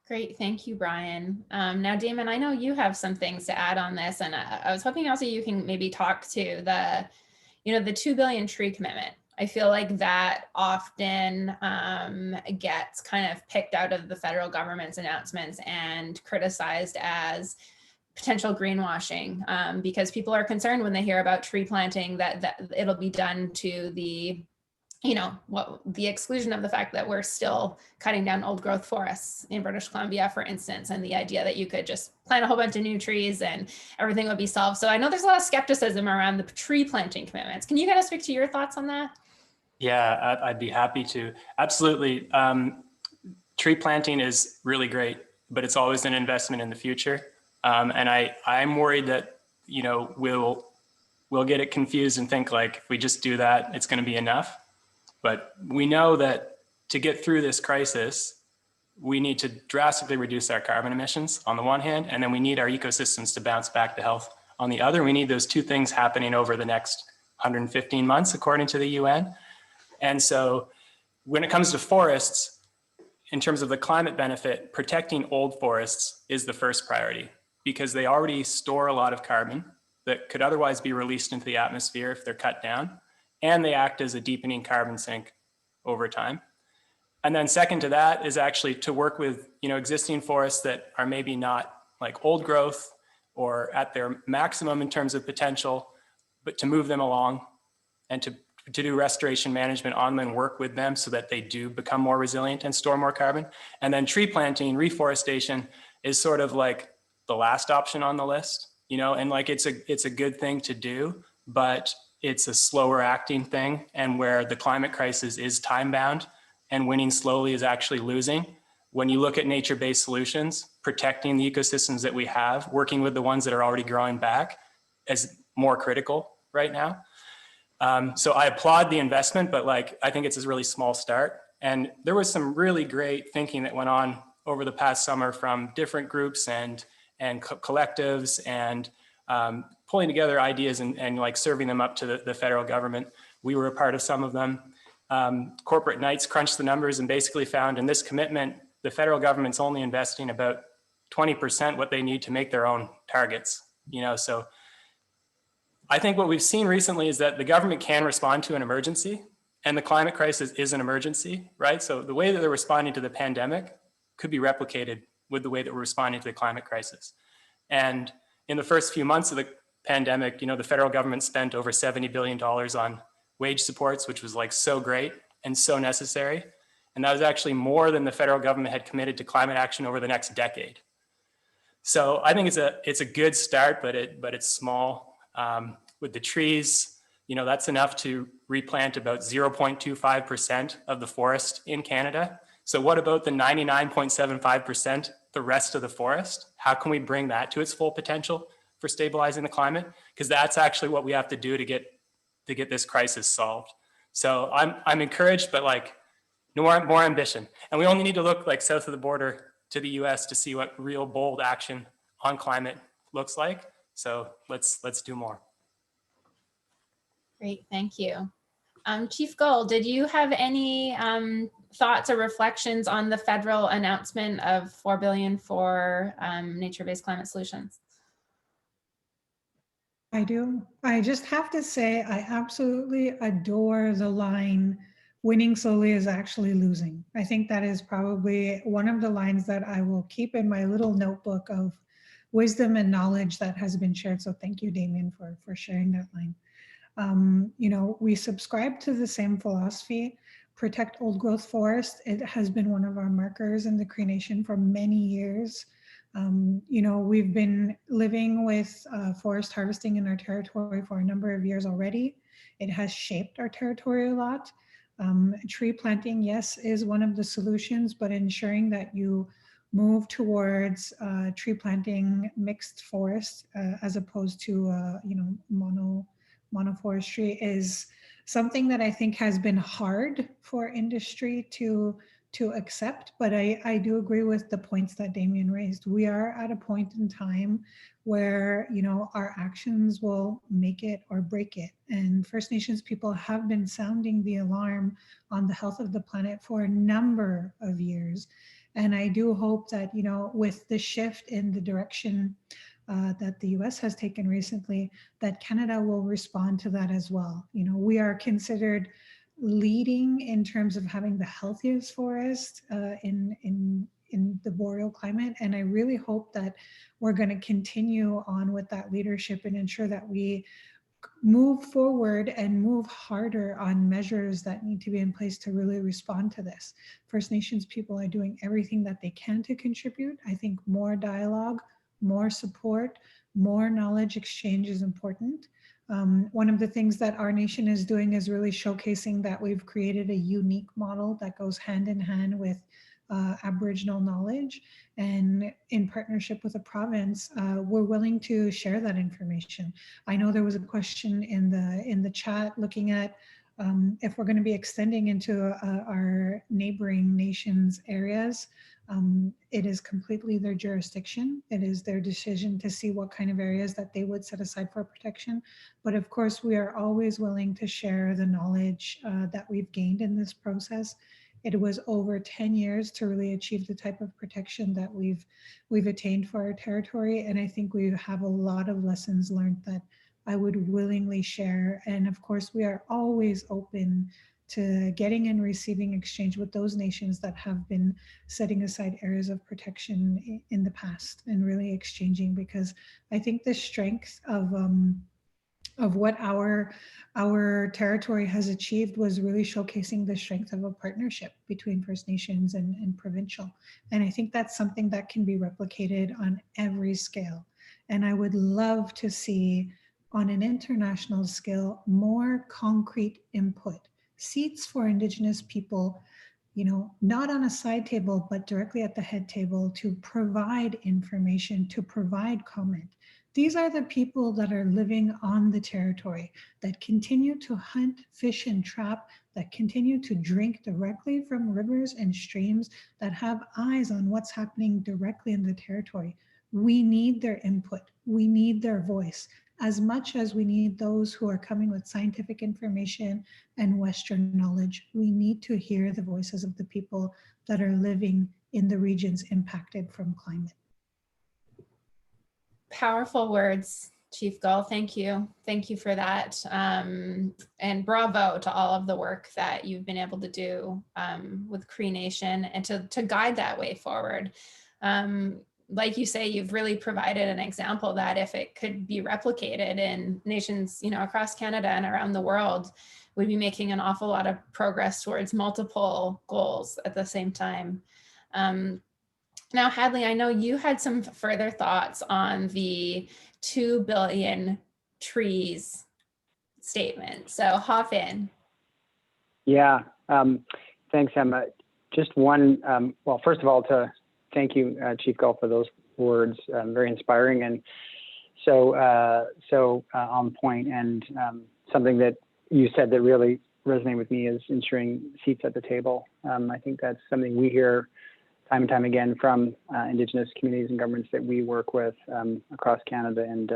Great, thank you, Brian. Now, Daimen, I know you have some things to add on this, and I was hoping also you can maybe talk to the 2 billion tree commitment. I feel like that often gets kind of picked out of the federal government's announcements and criticized as potential greenwashing because people are concerned when they hear about tree planting that it'll be done to the exclusion of the fact that we're still cutting down old growth forests in British Columbia, for instance, and the idea that you could just plant a whole bunch of new trees and everything would be solved. So I know there's a lot of skepticism around the tree planting commitments. Can you kind of speak to your thoughts on that? Yeah, I'd be happy to. Absolutely. Tree planting is really great, but it's always an investment in the future. And I'm worried that, you know, we'll get it confused and think like, if we just do that, it's going to be enough. But we know that to get through this crisis, we need to drastically reduce our carbon emissions on the one hand, and then we need our ecosystems to bounce back to health on the other. We need those two things happening over the next 115 months, according to the UN. And so when it comes to forests, in terms of the climate benefit, protecting old forests is the first priority because they already store a lot of carbon that could otherwise be released into the atmosphere if they're cut down, and they act as a deepening carbon sink over time. And then second to that is actually to work with, you know, existing forests that are maybe not like old growth or at their maximum in terms of potential, but to move them along and to do restoration management on them and work with them so that they do become more resilient and store more carbon. And then tree planting, reforestation is sort of like the last option on the list, you know, and like it's a good thing to do, but it's a slower acting thing, and where the climate crisis is time bound and winning slowly is actually losing. When you look at nature-based solutions, protecting the ecosystems that we have, working with the ones that are already growing back is more critical right now. So I applaud the investment, but like, I think it's a really small start. And there was some really great thinking that went on over the past summer from different groups and collectives and pulling together ideas and like serving them up to the federal government. We were a part of some of them. Corporate Knights crunched the numbers and basically found in this commitment, the federal government's only investing about 20% what they need to make their own targets, you know, so I think what we've seen recently is that the government can respond to an emergency, and the climate crisis is an emergency, right? So the way that they're responding to the pandemic could be replicated with the way that we're responding to the climate crisis. And in the first few months of the pandemic, you know, the federal government spent over $70 billion on wage supports, which was like so great and so necessary. And that was actually more than the federal government had committed to climate action over the next decade. So I think it's a good start, but it's small. With the trees, you know, that's enough to replant about 0.25% of the forest in Canada. So what about the 99.75%, the rest of the forest? How can we bring that to its full potential for stabilizing the climate? Because that's actually what we have to do to get this crisis solved. So I'm encouraged, but like more ambition. And we only need to look like south of the border to the US to see what real bold action on climate looks like. So let's do more. Great, thank you. Chief Gull, did you have any thoughts or reflections on the federal announcement of $4 billion for nature-based climate solutions? I do. I just have to say, I absolutely adore the line, winning slowly is actually losing. I think that is probably one of the lines that I will keep in my little notebook of wisdom and knowledge that has been shared. So thank you, Daimen, for sharing that line. You know, we subscribe to the same philosophy, protect old growth forest. It has been one of our markers in the Cree Nation for many years. You know, we've been living with forest harvesting in our territory for a number of years already. It has shaped our territory a lot. Tree planting, yes, is one of the solutions, but ensuring that you move towards tree planting mixed forest as opposed to, you know, monoforestry is something that I think has been hard for industry to accept, but I do agree with the points that Daimen raised. We are at a point in time where, you know, our actions will make it or break it. And First Nations people have been sounding the alarm on the health of the planet for a number of years. And I do hope that, you know, with the shift in the direction that the US has taken recently, that Canada will respond to that as well. You know, we are considered leading in terms of having the healthiest forest in the boreal climate. And I really hope that we're going to continue on with that leadership and ensure that we move forward and move harder on measures that need to be in place to really respond to this. First Nations people are doing everything that they can to contribute. I think more dialogue, more support, more knowledge exchange is important. One of the things that our nation is doing is really showcasing that we've created a unique model that goes hand in hand with Aboriginal knowledge, and in partnership with the province, we're willing to share that information. I know there was a question in the chat looking at if we're going to be extending into our neighboring nations' areas. It is completely their jurisdiction. It is their decision to see what kind of areas that they would set aside for protection. But of course, we are always willing to share the knowledge that we've gained in this process. It was over 10 years to really achieve the type of protection that we've attained for our territory. And I think we have a lot of lessons learned that I would willingly share. And of course, we are always open to getting and receiving exchange with those nations that have been setting aside areas of protection in the past, and really exchanging, because I think the strength of what our territory has achieved was really showcasing the strength of a partnership between First Nations and provincial. And I think that's something that can be replicated on every scale. And I would love to see on an international scale more concrete input, seats for Indigenous people, not on a side table, but directly at the head table, to provide information, to provide comment. These are the people that are living on the territory, that continue to hunt, fish, and trap, that continue to drink directly from rivers and streams, that have eyes on what's happening directly in the territory. We need their input. We need their voice, as much as we need those who are coming with scientific information and Western knowledge. We need to hear the voices of the people that are living in the regions impacted from climate. Powerful words, Chief Gull. Thank you. Thank you for that. And bravo to all of the work that you've been able to do with Cree Nation, and to guide that way forward. Like you say, you've really provided an example that if it could be replicated in nations, across Canada and around the world, we'd be making an awful lot of progress towards multiple goals at the same time. Now, Hadley, I know you had some further thoughts on the 2 billion trees statement. So hop in. Yeah, thanks, Emma. Just one, well, first of all, to thank you, Chief Gull, for those words. Very inspiring, and so on point. And something that you said that really resonated with me is ensuring seats at the table. I think that's something we hear time and time again from Indigenous communities and governments that we work with across Canada. And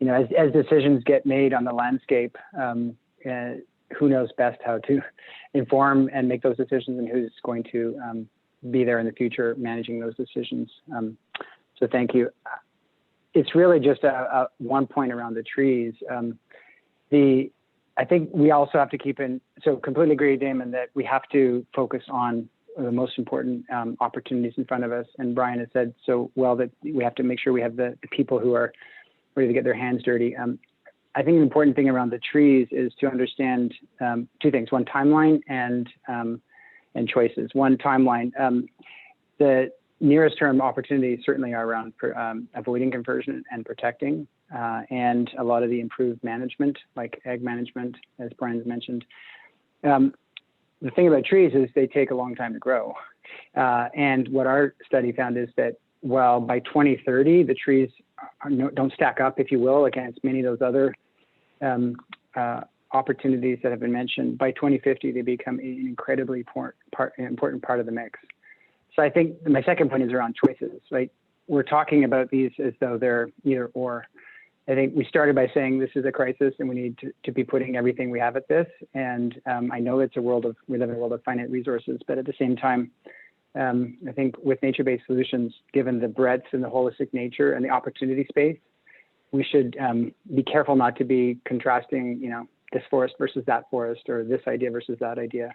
as decisions get made on the landscape, who knows best how to inform and make those decisions, and who's going to be there in the future managing those decisions. So thank you. It's really just a one point around the trees. I think we also have to keep in, so completely agree, Daimen, that we have to focus on the most important opportunities in front of us. And Brian has said so well that we have to make sure we have the people who are ready to get their hands dirty. I think the important thing around the trees is to understand 2 things: one, timeline, and choices. One, timeline. The nearest term opportunities certainly are around avoiding conversion and protecting, and a lot of the improved management, like ag management, as Brian's mentioned. The thing about trees is they take a long time to grow. And what our study found is that while by 2030, the trees don't stack up, if you will, against many of those other opportunities that have been mentioned, by 2050, they become an incredibly important part of the mix. So I think my second point is around choices, right? We're talking about these as though they're either or. I think we started by saying this is a crisis and we need to be putting everything we have at this. And I know we live in a world of finite resources, but at the same time, I think with nature-based solutions, given the breadth and the holistic nature and the opportunity space, we should be careful not to be contrasting, this forest versus that forest, or this idea versus that idea,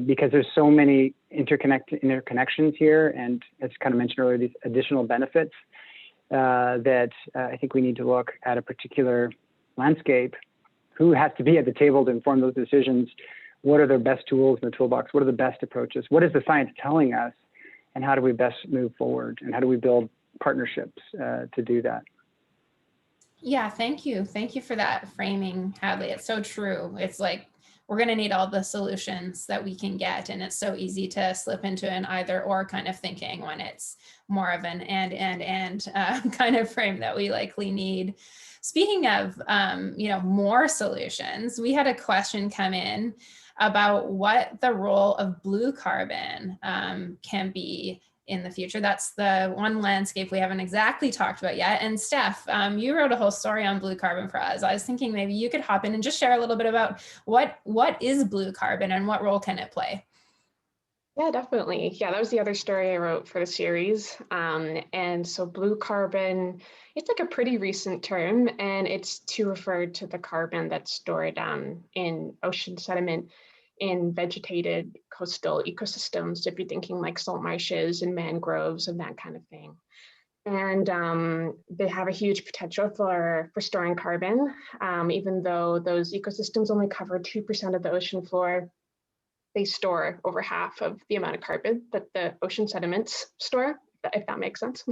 because there's so many interconnections here, and as kind of mentioned earlier, these additional benefits that I think we need to look at a particular landscape. Who has to be at the table to inform those decisions? What are the best tools in the toolbox? What are the best approaches? What is the science telling us? And how do we best move forward? And how do we build partnerships to do that? Yeah, thank you. Thank you for that framing, Hadley. It's so true. It's like we're going to need all the solutions that we can get. And it's so easy to slip into an either or kind of thinking when it's more of an and kind of frame that we likely need. Speaking of, more solutions, we had a question come in about what the role of blue carbon can be in the future. That's the one landscape we haven't exactly talked about yet. And Steph, you wrote a whole story on blue carbon for us. I was thinking maybe you could hop in and just share a little bit about what is blue carbon and what role can it play? Yeah, definitely. Yeah, that was the other story I wrote for the series. And so blue carbon, it's like a pretty recent term, and it's to refer to the carbon that's stored in ocean sediment in vegetated coastal ecosystems. So if you're thinking like salt marshes and mangroves and that kind of thing. And they have a huge potential for storing carbon, even though those ecosystems only cover 2% of the ocean floor. They store over half of the amount of carbon that the ocean sediments store, if that makes sense.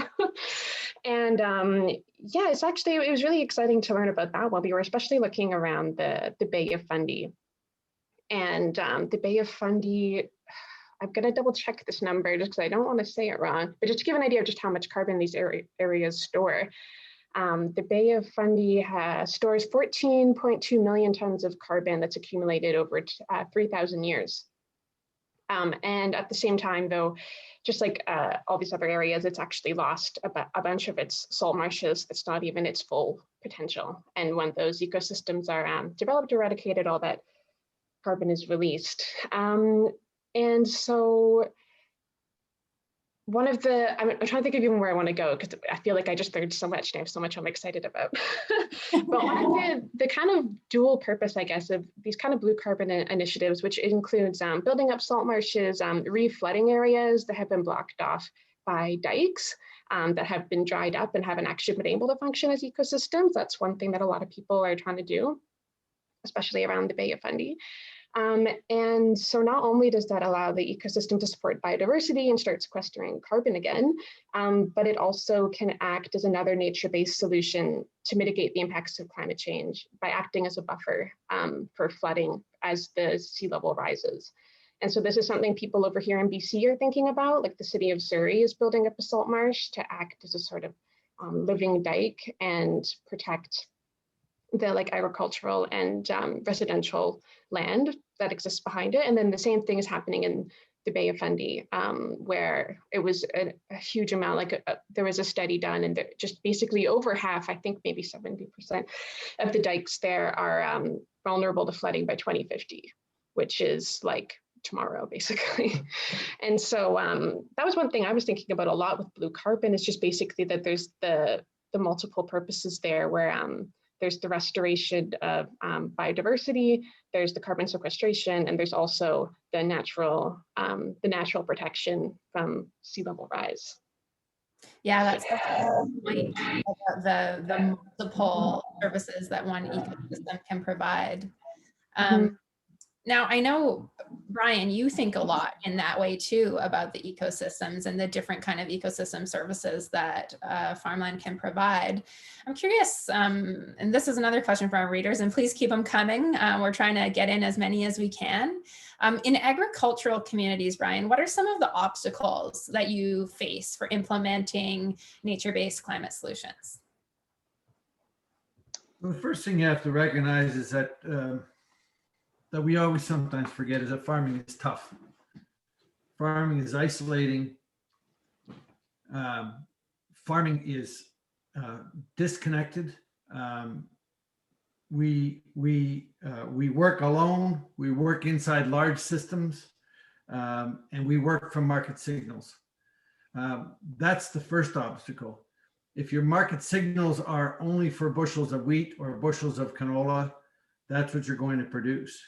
And yeah, it was really exciting to learn about that while we were especially looking around the Bay of Fundy. And the Bay of Fundy, I'm going to double check this number just because I don't want to say it wrong, but just to give an idea of just how much carbon these areas store. The Bay of Fundy stores 14.2 million tons of carbon that's accumulated over 3,000 years. And at the same time, though, just like all these other areas, it's actually lost a bunch of its salt marshes. That's not even its full potential. And when those ecosystems are developed, eradicated, all that carbon is released. And so I'm trying to think of even where I want to go because I feel like I just learned so much and I have so much I'm excited about. But one of the kind of dual purpose, I guess, of these kind of blue carbon initiatives, which includes building up salt marshes, re-flooding areas that have been blocked off by dikes that have been dried up and haven't actually been able to function as ecosystems. That's one thing that a lot of people are trying to do, especially around the Bay of Fundy. And so not only does that allow the ecosystem to support biodiversity and start sequestering carbon again, but it also can act as another nature-based solution to mitigate the impacts of climate change by acting as a buffer for flooding as the sea level rises. And so this is something people over here in BC are thinking about, like the city of Surrey is building up a salt marsh to act as a sort of living dike and protect the like agricultural and residential land that exists behind it. And then the same thing is happening in the Bay of Fundy, where it was a huge amount, there was a study done and just basically over half, I think maybe 70% of the dikes there are vulnerable to flooding by 2050, which is like tomorrow, basically. And so that was one thing I was thinking about a lot with blue carbon, is just basically that there's the multiple purposes there where there's the restoration of biodiversity, there's the carbon sequestration, and there's also the natural protection from sea level rise. Yeah, that's the point about the multiple services that one ecosystem can provide. Now, I know, Brian, you think a lot in that way too about the ecosystems and the different kind of ecosystem services that farmland can provide. I'm curious, and this is another question for our readers, and please keep them coming. We're trying to get in as many as we can. In agricultural communities, Brian, what are some of the obstacles that you face for implementing nature-based climate solutions? Well, the first thing you have to recognize is that that we always sometimes forget is that farming is tough. Farming is isolating. Farming is disconnected. We work alone. We work inside large systems, and we work from market signals. That's the first obstacle. If your market signals are only for bushels of wheat or bushels of canola, that's what you're going to produce.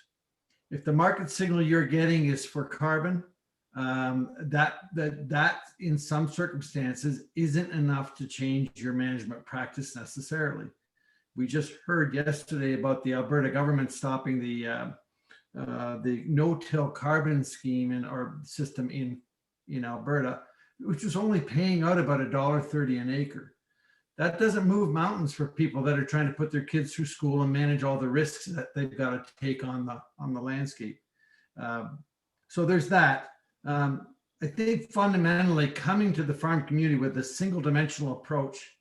If the market signal you're getting is for carbon, that in some circumstances isn't enough to change your management practice necessarily. We just heard yesterday about the Alberta government stopping the no-till carbon scheme or system in Alberta, which was only paying out about $1.30 an acre. that doesn't move mountains for people that are trying to put their kids through school and manage all the risks that they've got to take on the landscape. So there's that. I think fundamentally coming to the farm community with a single dimensional approach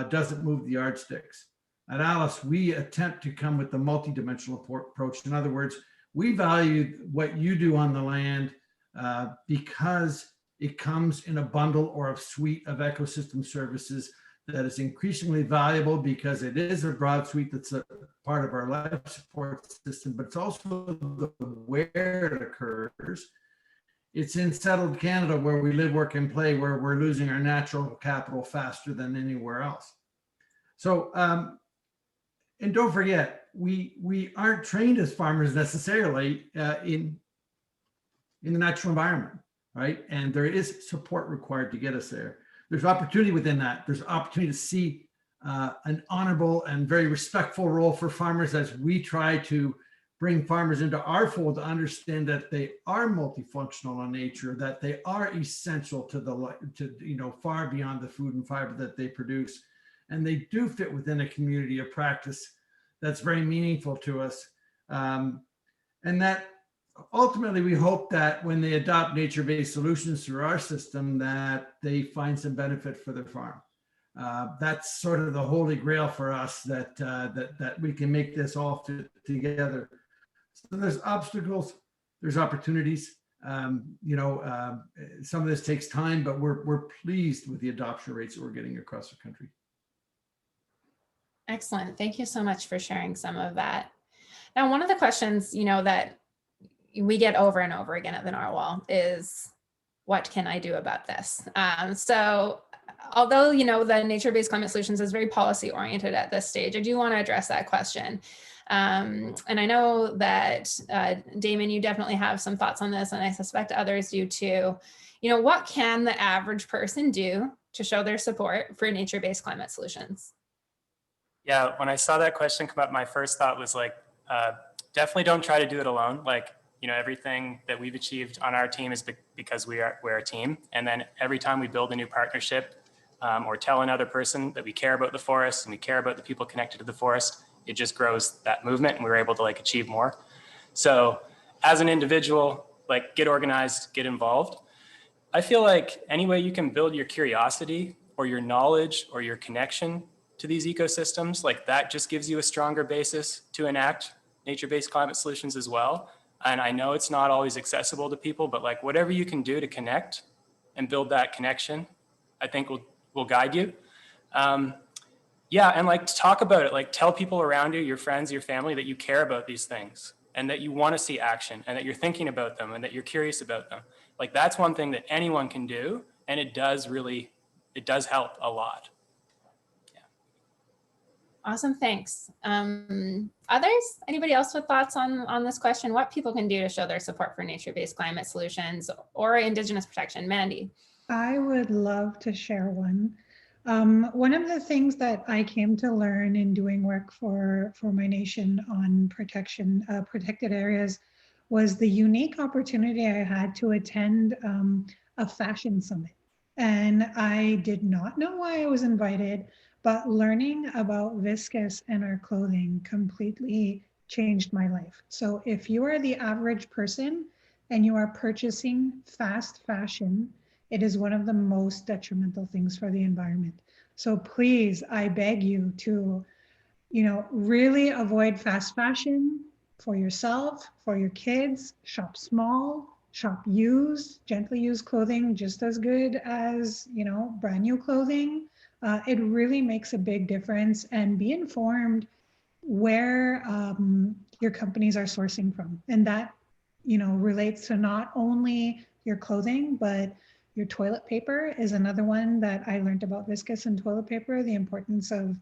doesn't move the yardsticks. At ALUS, we attempt to come with the multidimensional approach. In other words, we value what you do on the land because it comes in a bundle or a suite of ecosystem services that is increasingly valuable because it is a broad suite that's a part of our life support system, but it's also where it occurs. It's in settled Canada where we live, work, and play, where we're losing our natural capital faster than anywhere else. So, and don't forget, we aren't trained as farmers necessarily in the natural environment, right? And there is support required to get us there. There's opportunity within that. There's opportunity to see an honorable and very respectful role for farmers as we try to bring farmers into our fold to understand that they are multifunctional in nature, that they are essential to far beyond the food and fiber that they produce. And they do fit within a community of practice that's very meaningful to us. And that ultimately we hope that when they adopt nature-based solutions through our system, that they find some benefit for their farm. That's sort of the holy grail for us, that we can make this all fit together. So there's obstacles, there's opportunities. Some of this takes time, but we're pleased with the adoption rates that we're getting across the country. Excellent. Thank you so much for sharing some of that. Now, one of the questions, that we get over and over again at the Narwhal is, what can I do about this? So although, the nature-based climate solutions is very policy oriented at this stage, I do want to address that question. And I know that, Daimen, you definitely have some thoughts on this, and I suspect others do too. What can the average person do to show their support for nature-based climate solutions? Yeah, when I saw that question come up, my first thought was definitely don't try to do it alone. Everything that we've achieved on our team is because we're a team. And then every time we build a new partnership or tell another person that we care about the forest and we care about the people connected to the forest, it just grows that movement and we're able to achieve more. So as an individual, get organized, get involved. I feel like any way you can build your curiosity or your knowledge or your connection to these ecosystems, that just gives you a stronger basis to enact nature-based climate solutions as well. And I know it's not always accessible to people, but whatever you can do to connect and build that connection, I think will guide you. Yeah, and to talk about it, tell people around you, your friends, your family, that you care about these things and that you want to see action and that you're thinking about them and that you're curious about them. That's one thing that anyone can do, and it does help a lot. Awesome, thanks. Others? Anybody else with thoughts on this question? What people can do to show their support for nature-based climate solutions or Indigenous protection? Mandy. I would love to share one. One of the things that I came to learn in doing work for my nation on protected areas was the unique opportunity I had to attend a fashion summit. And I did not know why I was invited, but learning about viscose and our clothing completely changed my life. So if you are the average person and you are purchasing fast fashion, it is one of the most detrimental things for the environment. So please, I beg you to, really avoid fast fashion for yourself, for your kids. Shop small, shop used, gently used clothing, just as good as, brand new clothing. It really makes a big difference, and be informed where your companies are sourcing from. And that, relates to not only your clothing, but your toilet paper is another one that I learned about viscose and toilet paper, the importance of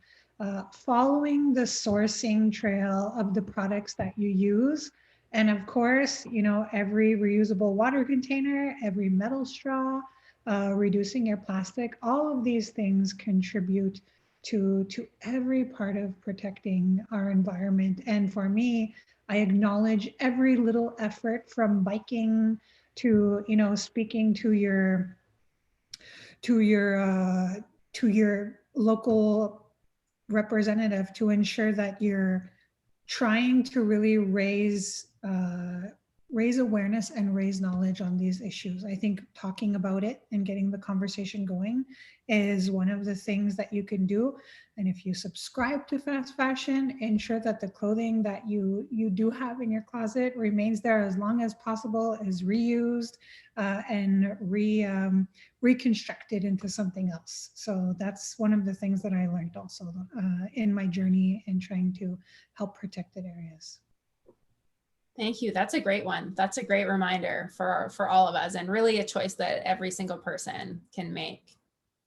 following the sourcing trail of the products that you use. And of course, every reusable water container, every metal straw, reducing your plastic, all of these things contribute to every part of protecting our environment. And for me, I acknowledge every little effort, from biking to, speaking to your local representative to ensure that you're trying to really raise awareness and raise knowledge on these issues. I think talking about it and getting the conversation going is one of the things that you can do. And if you subscribe to fast fashion, ensure that the clothing that you do have in your closet remains there as long as possible, is reused and reconstructed into something else. So that's one of the things that I learned also in my journey in trying to help protected areas. Thank you. That's a great one. That's a great reminder for all of us, and really a choice that every single person can make.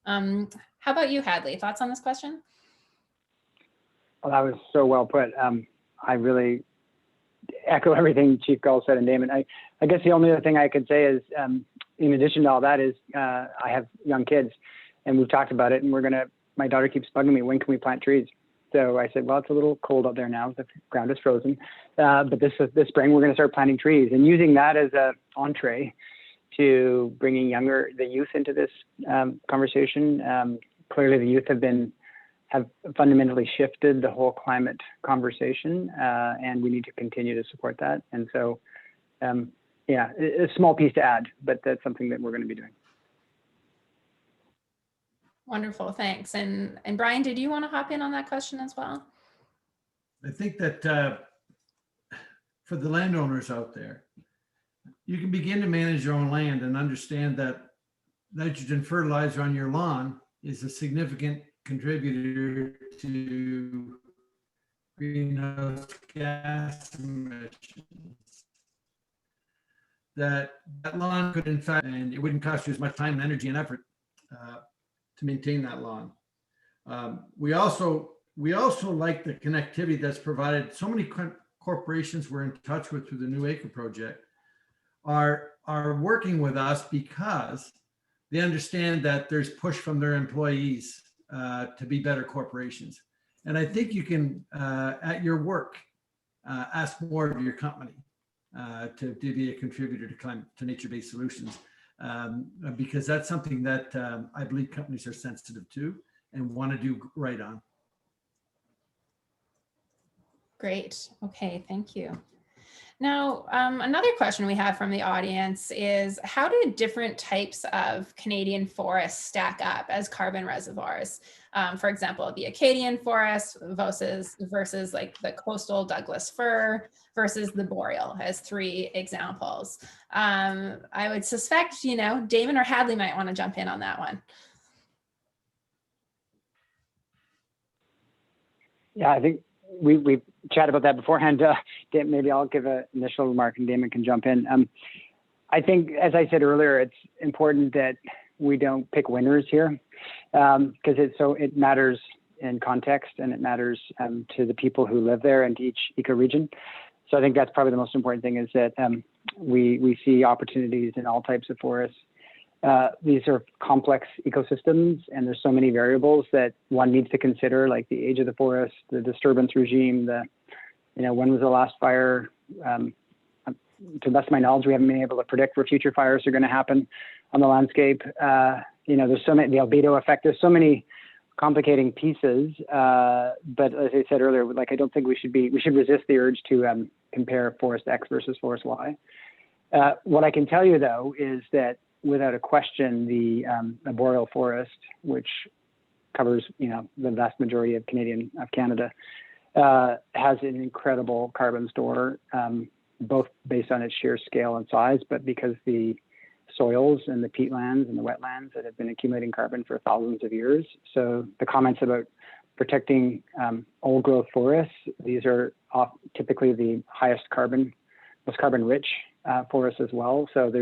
How about you, Hadley? Thoughts on this question? Well, that was so well put. I really echo everything Chief Gull said and Daimen. I guess the only other thing I could say is, in addition to all that, is I have young kids, and we've talked about it, and my daughter keeps bugging me, when can we plant trees? So I said, well, it's a little cold out there now. The ground is frozen. But this spring, we're going to start planting trees, and using that as an entree to bringing the youth into this conversation. Clearly, the youth have fundamentally shifted the whole climate conversation, and we need to continue to support that. And so, yeah, a small piece to add, but that's something that we're going to be doing. Wonderful, thanks. And Brian, did you want to hop in on that question as well? I think that for the landowners out there, you can begin to manage your own land and understand that nitrogen fertilizer on your lawn is a significant contributor to greenhouse gas emissions. That lawn could, in fact, and it wouldn't cost you as much time and energy and effort to maintain that lawn. We also like the connectivity that's provided. So many corporations we're in touch with through the new Acre Project are working with us because they understand that there's push from their employees to be better corporations. And I think you can, at your work, ask more of your company to be a contributor to nature-based solutions, because that's something that I believe companies are sensitive to and want to do right on. Great. Okay, thank you. Now, another question we have from the audience is, how do different types of Canadian forests stack up as carbon reservoirs? For example, the Acadian forest versus like the coastal Douglas fir versus the boreal, as 3 examples. I would suspect, Daimen or Hadley might want to jump in on that one. Yeah, I think we've chatted about that beforehand. Maybe I'll give an initial remark and Daimen can jump in. I think, as I said earlier, it's important that we don't pick winners here, because it matters in context, and it matters to the people who live there and to each ecoregion. So I think that's probably the most important thing, is that we see opportunities in all types of forests. These are complex ecosystems, and there's so many variables that one needs to consider, like the age of the forest, the disturbance regime, when was the last fire. To the best of my knowledge, we haven't been able to predict where future fires are going to happen on the landscape. There's so many, the albedo effect, there's so many complicating pieces. But as I said earlier, I don't think we should resist the urge to compare forest X versus forest Y. What I can tell you, though, is that without a question, the boreal forest, which covers the vast majority of Canada, has an incredible carbon store, both based on its sheer scale and size, but because the soils and the peatlands and the wetlands that have been accumulating carbon for thousands of years. So the comments about protecting old growth forests, these are typically the highest carbon, most carbon rich forests as well. So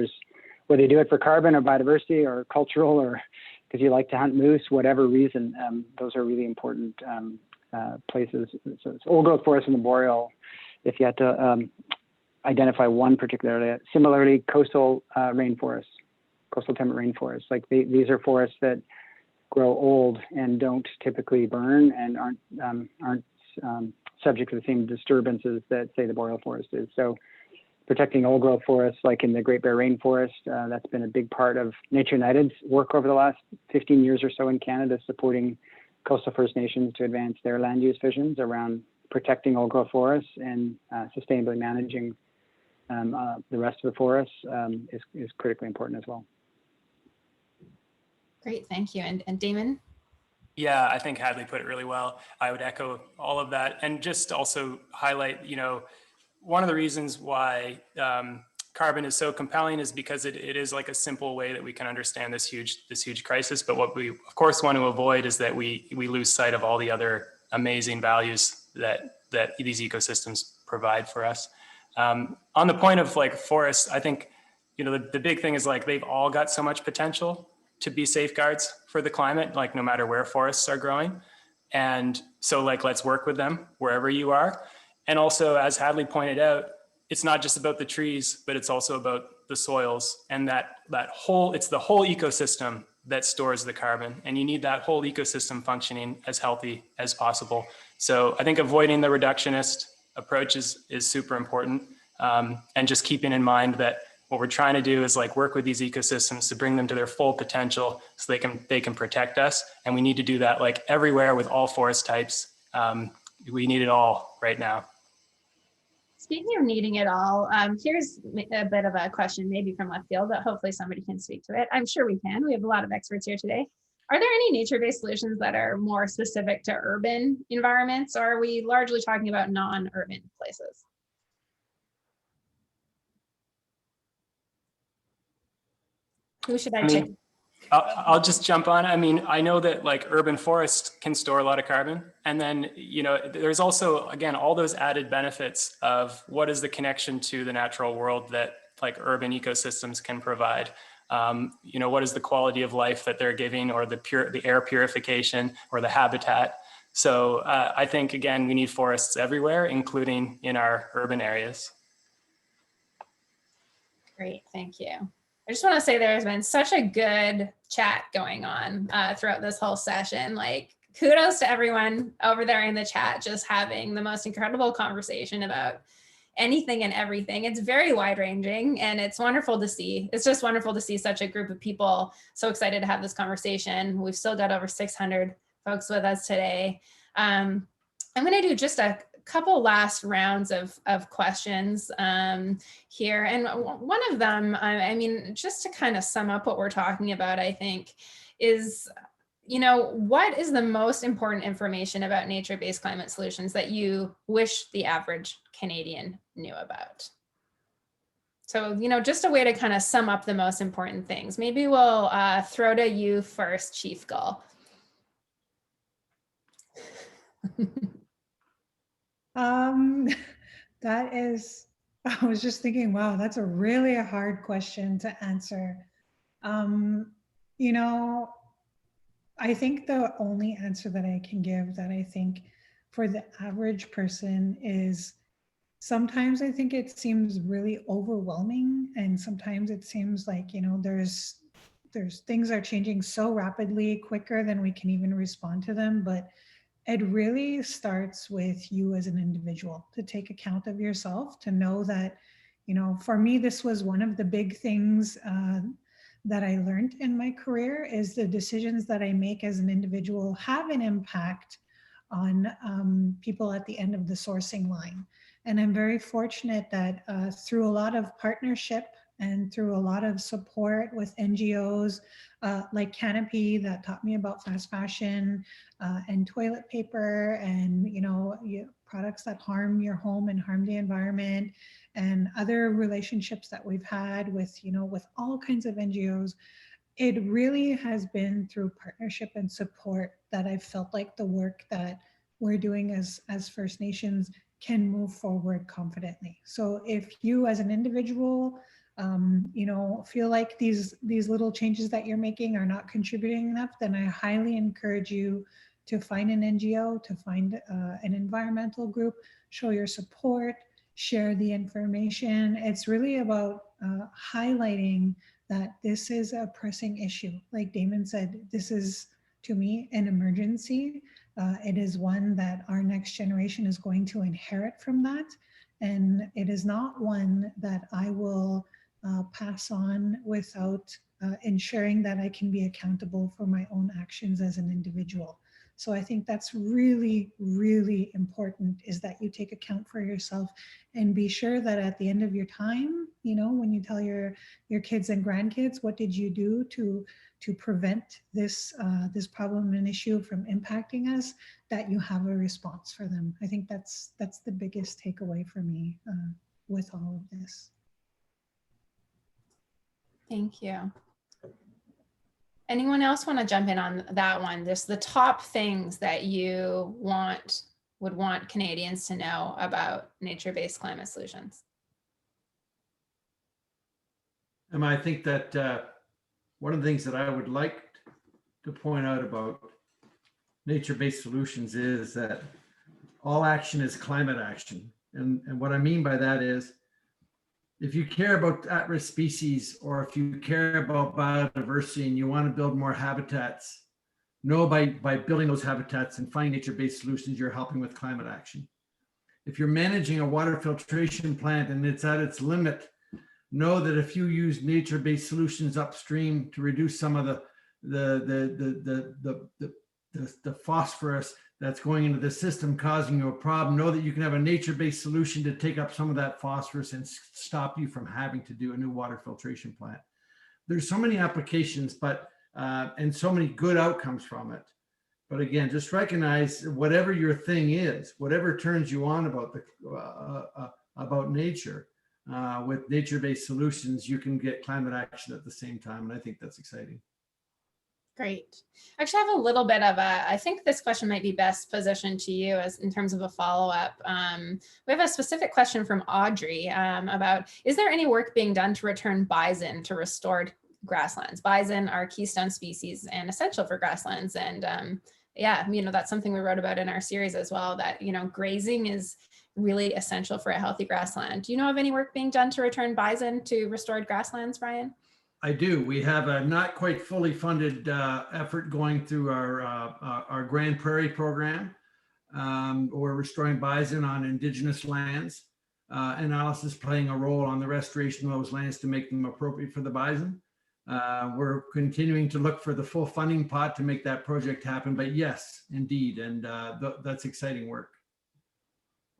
whether you do it for carbon or biodiversity or cultural or because you like to hunt moose, whatever reason, those are really important places. So it's old growth forest in the boreal, if you had to identify one particular area. Similarly, coastal rainforests, coastal temperate rainforests, these are forests that grow old and don't typically burn and aren't subject to the same disturbances that, say, the boreal forest is. So protecting old growth forests, like in the Great Bear Rainforest, that's been a big part of Nature United's work over the last 15 years or so in Canada, supporting coastal First Nations to advance their land use visions around protecting old-growth forests and sustainably managing the rest of the forest is critically important as well. Great, thank you. And Daimen? Yeah, I think Hadley put it really well. I would echo all of that, and just also highlight, one of the reasons why carbon is so compelling is because it is like a simple way that we can understand this huge crisis. But what we of course want to avoid is that we lose sight of all the other amazing values that these ecosystems provide for us. On the point of like forests, I think the big thing is like they've all got so much potential to be safeguards for the climate, like no matter where forests are growing. And so like, let's work with them wherever you are. And also, as Hadley pointed out, it's not just about the trees, but it's also about the soils, and it's the whole ecosystem that stores the carbon. And you need that whole ecosystem functioning as healthy as possible. So I think avoiding the reductionist approach is super important. And just keeping in mind that what we're trying to do is like work with these ecosystems to bring them to their full potential so they can protect us. And we need to do that like everywhere with all forest types. We need it all right now. Speaking of needing it all, here's a bit of a question, maybe from left field, but hopefully somebody can speak to it. I'm sure we can. We have a lot of experts here today. Are there any nature-based solutions that are more specific to urban environments, or are we largely talking about non-urban places? Who should I take? I'll just jump on. I mean, I know that like urban forests can store a lot of carbon. And then, there's also, again, all those added benefits of what is the connection to the natural world that like urban ecosystems can provide. What is the quality of life that they're giving, or the air purification or the habitat. So I think, again, we need forests everywhere, including in our urban areas. Great, thank you. I just want to say there's been such a good chat going on throughout this whole session. Like, kudos to everyone over there in the chat, just having the most incredible conversation about anything and everything. It's very wide ranging, and it's wonderful to see. It's just wonderful to see such a group of people so excited to have this conversation. We've still got over 600 folks with us today. I'm going to do just a couple last rounds of questions here. And one of them, I mean, just to kind of sum up what we're talking about, I think, is, what is the most important information about nature-based climate solutions that you wish the average Canadian knew about? So, just a way to kind of sum up the most important things. Maybe we'll throw to you first, Chief Gull. That is, I was just thinking, wow, that's a really hard question to answer. I think the only answer that I can give that I think for the average person is, sometimes I think it seems really overwhelming, and sometimes it seems like, there's things are changing so rapidly, quicker than we can even respond to them. But it really starts with you as an individual, to take account of yourself, to know that, for me, this was one of the big things that I learned in my career, is the decisions that I make as an individual have an impact on people at the end of the sourcing line. And I'm very fortunate that through a lot of partnership and through a lot of support with NGOs like Canopy, that taught me about fast fashion and toilet paper, and products that harm your home and harm the environment, and other relationships that we've had with with all kinds of NGOs. It really has been through partnership and support that I've felt like the work that we're doing as First Nations can move forward confidently. So if you as an individual feel like these little changes that you're making are not contributing enough, then I highly encourage you to find an NGO, to find an environmental group, show your support, share the information. It's really about highlighting that this is a pressing issue. Like Daimen said, this is, to me, an emergency. It is one that our next generation is going to inherit from that. And it is not one that I will pass on without ensuring that I can be accountable for my own actions as an individual. So I think that's really, really important, is that you take account for yourself and be sure that at the end of your time, you know, when you tell your kids and grandkids, what did you do to prevent this this problem and issue from impacting us, that you have a response for them. I think that's the biggest takeaway for me with all of this. Thank you. Anyone else want to jump in on that one? Just the top things that you would want Canadians to know about nature-based climate solutions. I think that one of the things that I would like to point out about nature-based solutions is that all action is climate action. And what I mean by that is, if you care about at-risk species, or if you care about biodiversity and you want to build more habitats, know by building those habitats and finding nature-based solutions, you're helping with climate action. If you're managing a water filtration plant and it's at its limit, know that if you use nature-based solutions upstream to reduce some of the phosphorus that's going into the system causing you a problem, know that you can have a nature-based solution to take up some of that phosphorus and stop you from having to do a new water filtration plant. There's so many applications, but and so many good outcomes from it. But again, just recognize whatever your thing is, whatever turns you on about nature, with nature-based solutions, you can get climate action at the same time. And I think that's exciting. Great. Actually, I have a little bit of I think this question might be best positioned to you as in terms of a follow-up. We have a specific question from Audrey about, is there any work being done to return bison to restored grasslands? Bison are keystone species and essential for grasslands. And yeah, you know, that's something we wrote about in our series as well, that, you know, grazing is really essential for a healthy grassland. Do you know of any work being done to return bison to restored grasslands, Brian? I do. We have a not quite fully funded effort going through our Grand Prairie program. We're restoring bison on Indigenous lands. And ALUS is playing a role on the restoration of those lands to make them appropriate for the bison. We're continuing to look for the full funding pot to make that project happen. But yes, indeed. And that's exciting work.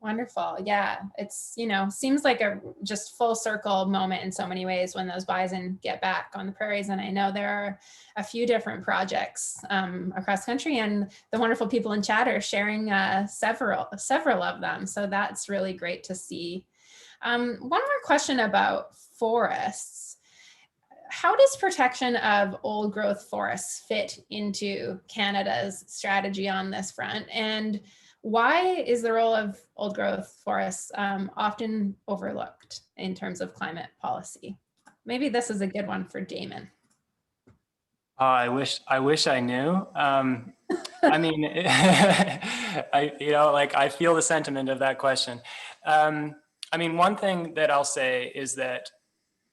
Wonderful. Yeah, it's, you know, seems like a just full circle moment in so many ways when those bison get back on the prairies. And I know there are a few different projects across country, and the wonderful people in chat are sharing several of them. So that's really great to see. One more question about forests. How does protection of old growth forests fit into Canada's strategy on this front? And why is the role of old growth forests often overlooked in terms of climate policy? Maybe this is a good one for Daimen. I wish I knew. I mean, I feel the sentiment of that question. I mean, one thing that I'll say is that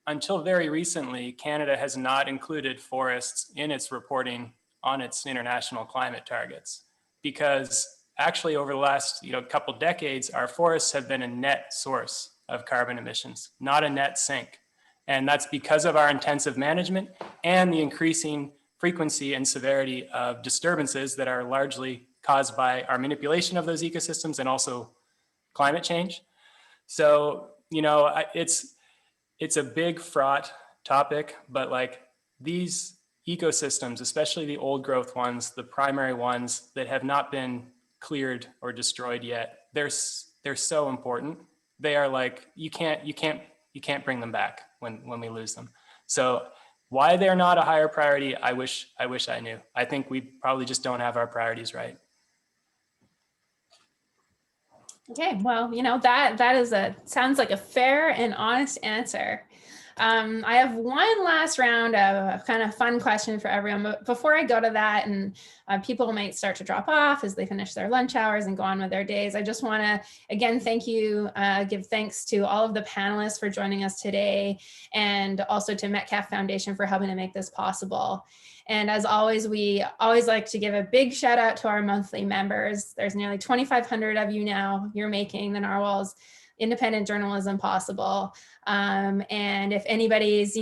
until very recently, Canada has not included forests in its reporting on its international climate targets, because actually, over the last couple decades, our forests have been a net source of carbon emissions, not a net sink. And that's because of our intensive management and the increasing frequency and severity of disturbances that are largely caused by our manipulation of those ecosystems and also climate change. So, it's a big fraught topic, but like these ecosystems, especially the old growth ones, the primary ones that have not been cleared or destroyed yet, they're so important. They are like, you can't bring them back when we lose them. So why they're not a higher priority, I wish I knew. I think we probably just don't have our priorities right. Okay, well, that sounds like a fair and honest answer. I have one last round of kind of fun question for everyone, but before I go to that, and people might start to drop off as they finish their lunch hours and go on with their days, I just want to, again, give thanks to all of the panelists for joining us today, and also to Metcalf Foundation for helping to make this possible. And as always, we always like to give a big shout out to our monthly members. There's nearly 2,500 of you now. You're making the Narwhals independent journalism possible. And if anybody's,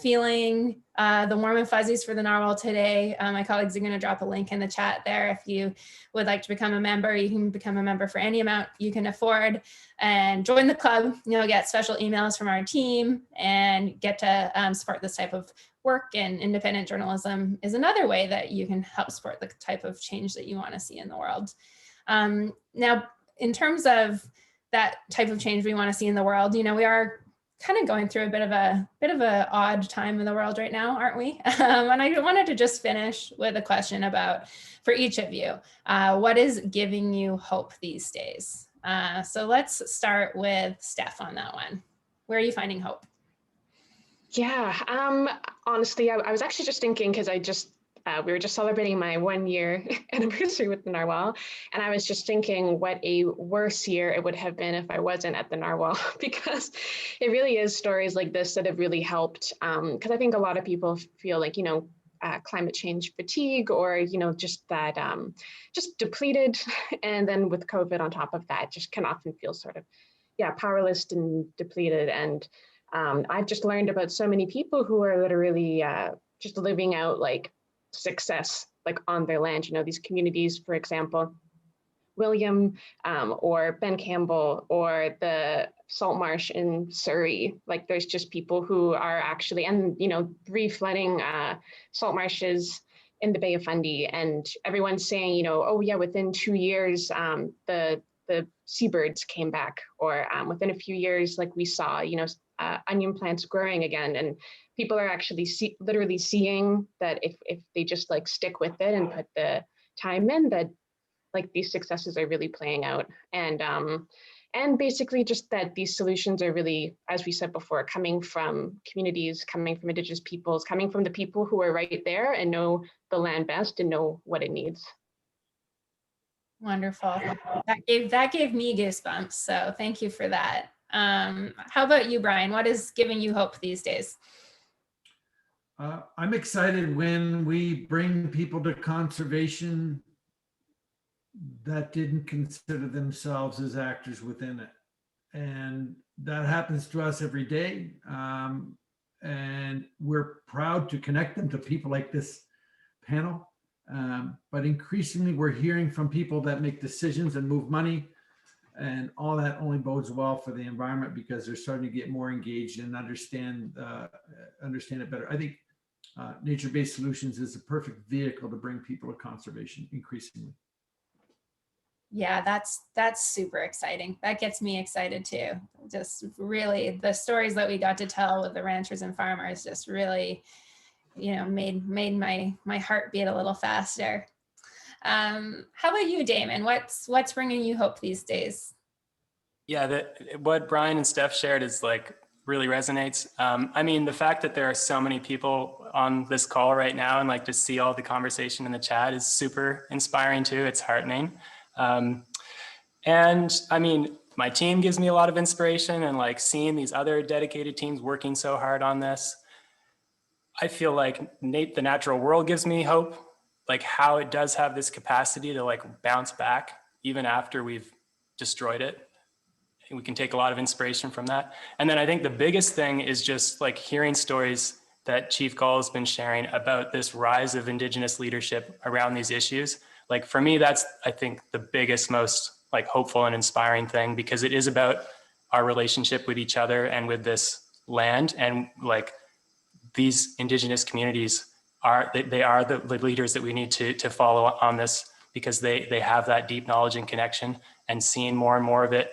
feeling the warm and fuzzies for the Narwhal today, my colleagues are going to drop a link in the chat there. If you would like to become a member, you can become a member for any amount you can afford and join the club. You'll get special emails from our team and get to support this type of work. And independent journalism is another way that you can help support the type of change that you want to see in the world. Now, in terms of that type of change we want to see in the world, we are kind of going through a bit of a odd time in the world right now, aren't we? And I wanted to just finish with a question about, for each of you, what is giving you hope these days? So let's start with Steph on that one. Where are you finding hope? Yeah, honestly, I was actually just thinking, because we were just celebrating my 1-year anniversary with the Narwhal, and I was just thinking what a worse year it would have been if I wasn't at the Narwhal, because it really is stories like this that have really helped. Because I think a lot of people feel like, climate change fatigue, or, just that, just depleted. And then with COVID on top of that, just can often feel sort of, powerless and depleted. And I've just learned about so many people who are literally just living out like success like on their land, these communities, for example, William or Ben Campbell or the salt marsh in Surrey. Like there's just people who are actually, and reflooding salt marshes in the Bay of Fundy, and everyone's saying, oh yeah, within 2 years the seabirds came back, or within a few years, like we saw, onion plants growing again. And people are actually literally seeing that if they just like stick with it and put the time in, that like these successes are really playing out. And basically just that these solutions are really, as we said before, coming from communities, coming from Indigenous peoples, coming from the people who are right there and know the land best and know what it needs. Wonderful. That gave me goosebumps. So thank you for that. How about you, Brian? What is giving you hope these days? I'm excited when we bring people to conservation that didn't consider themselves as actors within it. And that happens to us every day. And we're proud to connect them to people like this panel. But increasingly, we're hearing from people that make decisions and move money. And all that only bodes well for the environment, because they're starting to get more engaged and understand it better. I think nature-based solutions is a perfect vehicle to bring people to conservation increasingly. Yeah, that's super exciting. That gets me excited too. Just really, the stories that we got to tell with the ranchers and farmers just really, made my heart beat a little faster. How about you, Daimen? What's bringing you hope these days? Yeah, what Brian and Steph shared is like really resonates. I mean, the fact that there are so many people on this call right now and like to see all the conversation in the chat is super inspiring too. It's heartening. And I mean, my team gives me a lot of inspiration, and like seeing these other dedicated teams working so hard on this, I feel like the natural world gives me hope, like how it does have this capacity to like bounce back even after we've destroyed it. We can take a lot of inspiration from that. And then I think the biggest thing is just like hearing stories that Chief Gull has been sharing about this rise of Indigenous leadership around these issues. Like for me, that's, I think, the biggest, most like hopeful and inspiring thing, because it is about our relationship with each other and with this land. And like these Indigenous communities they are the leaders that we need to follow on this, because they have that deep knowledge and connection, and seeing more and more of it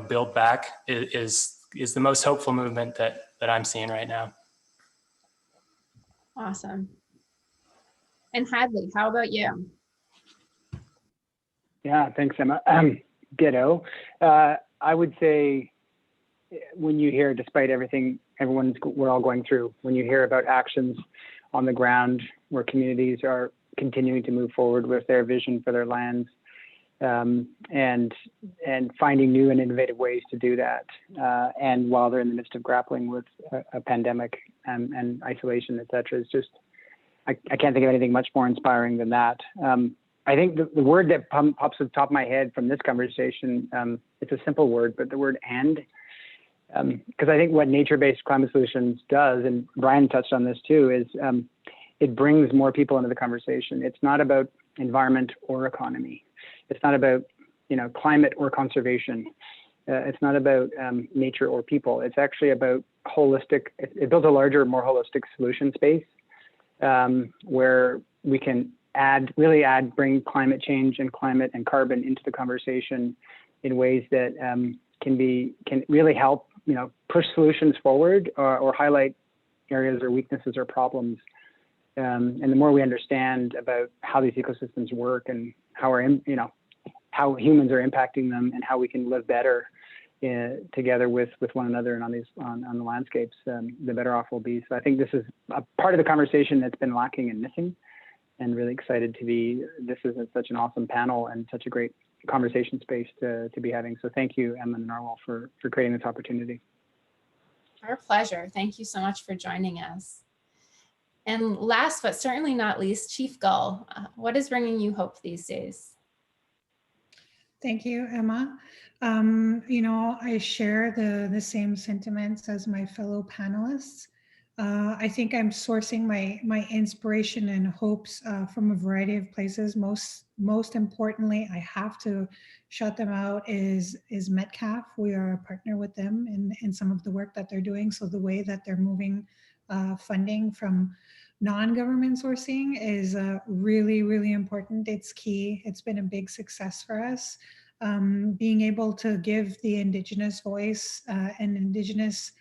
build back is the most hopeful movement that I'm seeing right now. Awesome. And Hadley, how about you? Yeah, thanks, Emma. Ditto. I would say when you hear, despite everything we're all going through, when you hear about actions on the ground where communities are continuing to move forward with their vision for their lands, and finding new and innovative ways to do that, and while they're in the midst of grappling with a pandemic and isolation, et cetera, it's just, I can't think of anything much more inspiring than that. I think the word that pops to the top of my head from this conversation, it's a simple word, but the word "and," because I think what nature-based climate solutions does, and Brian touched on this too, is it brings more people into the conversation. It's not about environment or economy. It's not about, you know, climate or conservation. It's not about nature or people. It's actually about holistic. It builds a larger, more holistic solution space where we can bring climate change and climate and carbon into the conversation in ways that can really help, you know, push solutions forward or highlight areas or weaknesses or problems. And the more we understand about how these ecosystems work and how how humans are impacting them and how we can live better together with one another and on the landscapes, the better off we'll be. So I think this is a part of the conversation that's been lacking and missing, and really excited to be. This is such an awesome panel and such a great conversation space to be having. So thank you, Emma and Narwhal, for creating this opportunity. Our pleasure. Thank you so much for joining us. And last but certainly not least, Chief Gull, what is bringing you hope these days? Thank you, Emma. You know, I share the same sentiments as my fellow panelists. I think I'm sourcing my inspiration and hopes from a variety of places. Most importantly, I have to shout them out is Metcalf. We are a partner with them in some of the work that they're doing. So the way that they're moving funding from non-government sourcing is really, really important. It's key. It's been a big success for us. Being able to give the Indigenous voice and Indigenous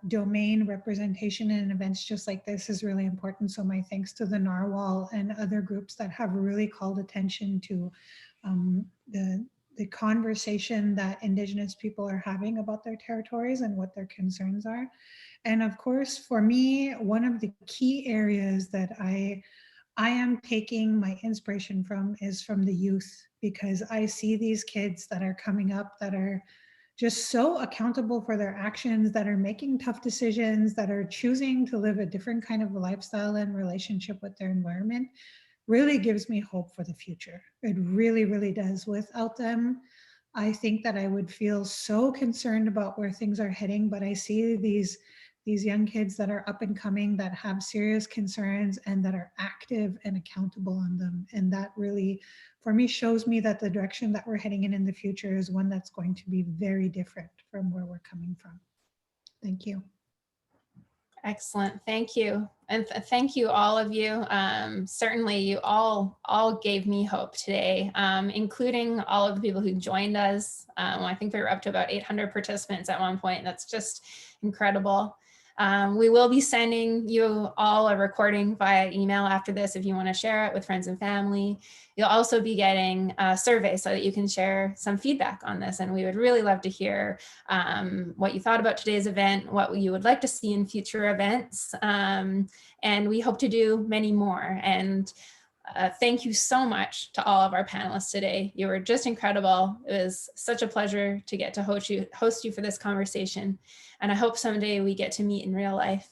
domain representation in events just like this is really important. So my thanks to the Narwhal and other groups that have really called attention to the conversation that Indigenous people are having about their territories and what their concerns are. And of course, for me, one of the key areas that I am taking my inspiration from is from the youth, because I see these kids that are coming up that are just so accountable for their actions, that are making tough decisions, that are choosing to live a different kind of lifestyle and relationship with their environment. Really gives me hope for the future. It really, really does. Without them, I think that I would feel so concerned about where things are heading, but I see these young kids that are up and coming, that have serious concerns and that are active and accountable on them. And that really, for me, shows me that the direction that we're heading in the future is one that's going to be very different from where we're coming from. Thank you. Excellent, thank you. And thank you, all of you. Certainly you all gave me hope today, including all of the people who joined us. I think we were up to about 800 participants at one point. That's just incredible. We will be sending you all a recording via email after this if you want to share it with friends and family. You'll also be getting a survey so that you can share some feedback on this. And we would really love to hear what you thought about today's event, what you would like to see in future events. And we hope to do many more. And thank you so much to all of our panelists today. You were just incredible. It was such a pleasure to get to host you for this conversation. And I hope someday we get to meet in real life.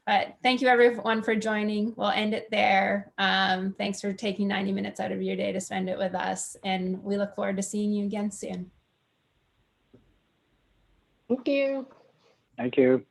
But thank you everyone for joining. We'll end it there. Thanks for taking 90 minutes out of your day to spend it with us. And we look forward to seeing you again soon. Thank you. Thank you.